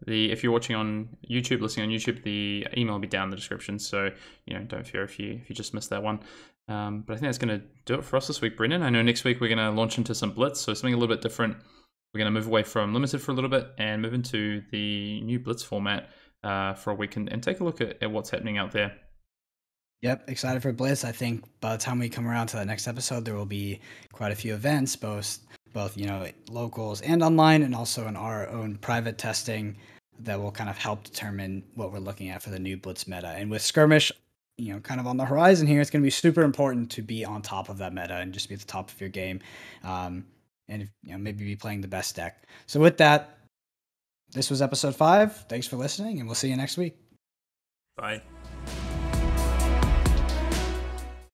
if you're watching on YouTube, listening on YouTube, the email will be down in the description. So, don't fear if you just missed that one. But I think that's going to do it for us this week, Brendan. I know next week we're going to launch into some Blitz, so something a little bit different. We're going to move away from Limited for a little bit and move into the new Blitz format for a week and take a look at what's happening out there. Yep, excited for Blitz. I think by the time we come around to that next episode, there will be quite a few events, both locals and online, and also in our own private testing that will kind of help determine what we're looking at for the new Blitz meta. And with Skirmish, kind of on the horizon here, it's going to be super important to be on top of that meta and just be at the top of your game, and maybe be playing the best deck. So with that, this was episode 5. Thanks for listening, and we'll see you next week. Bye.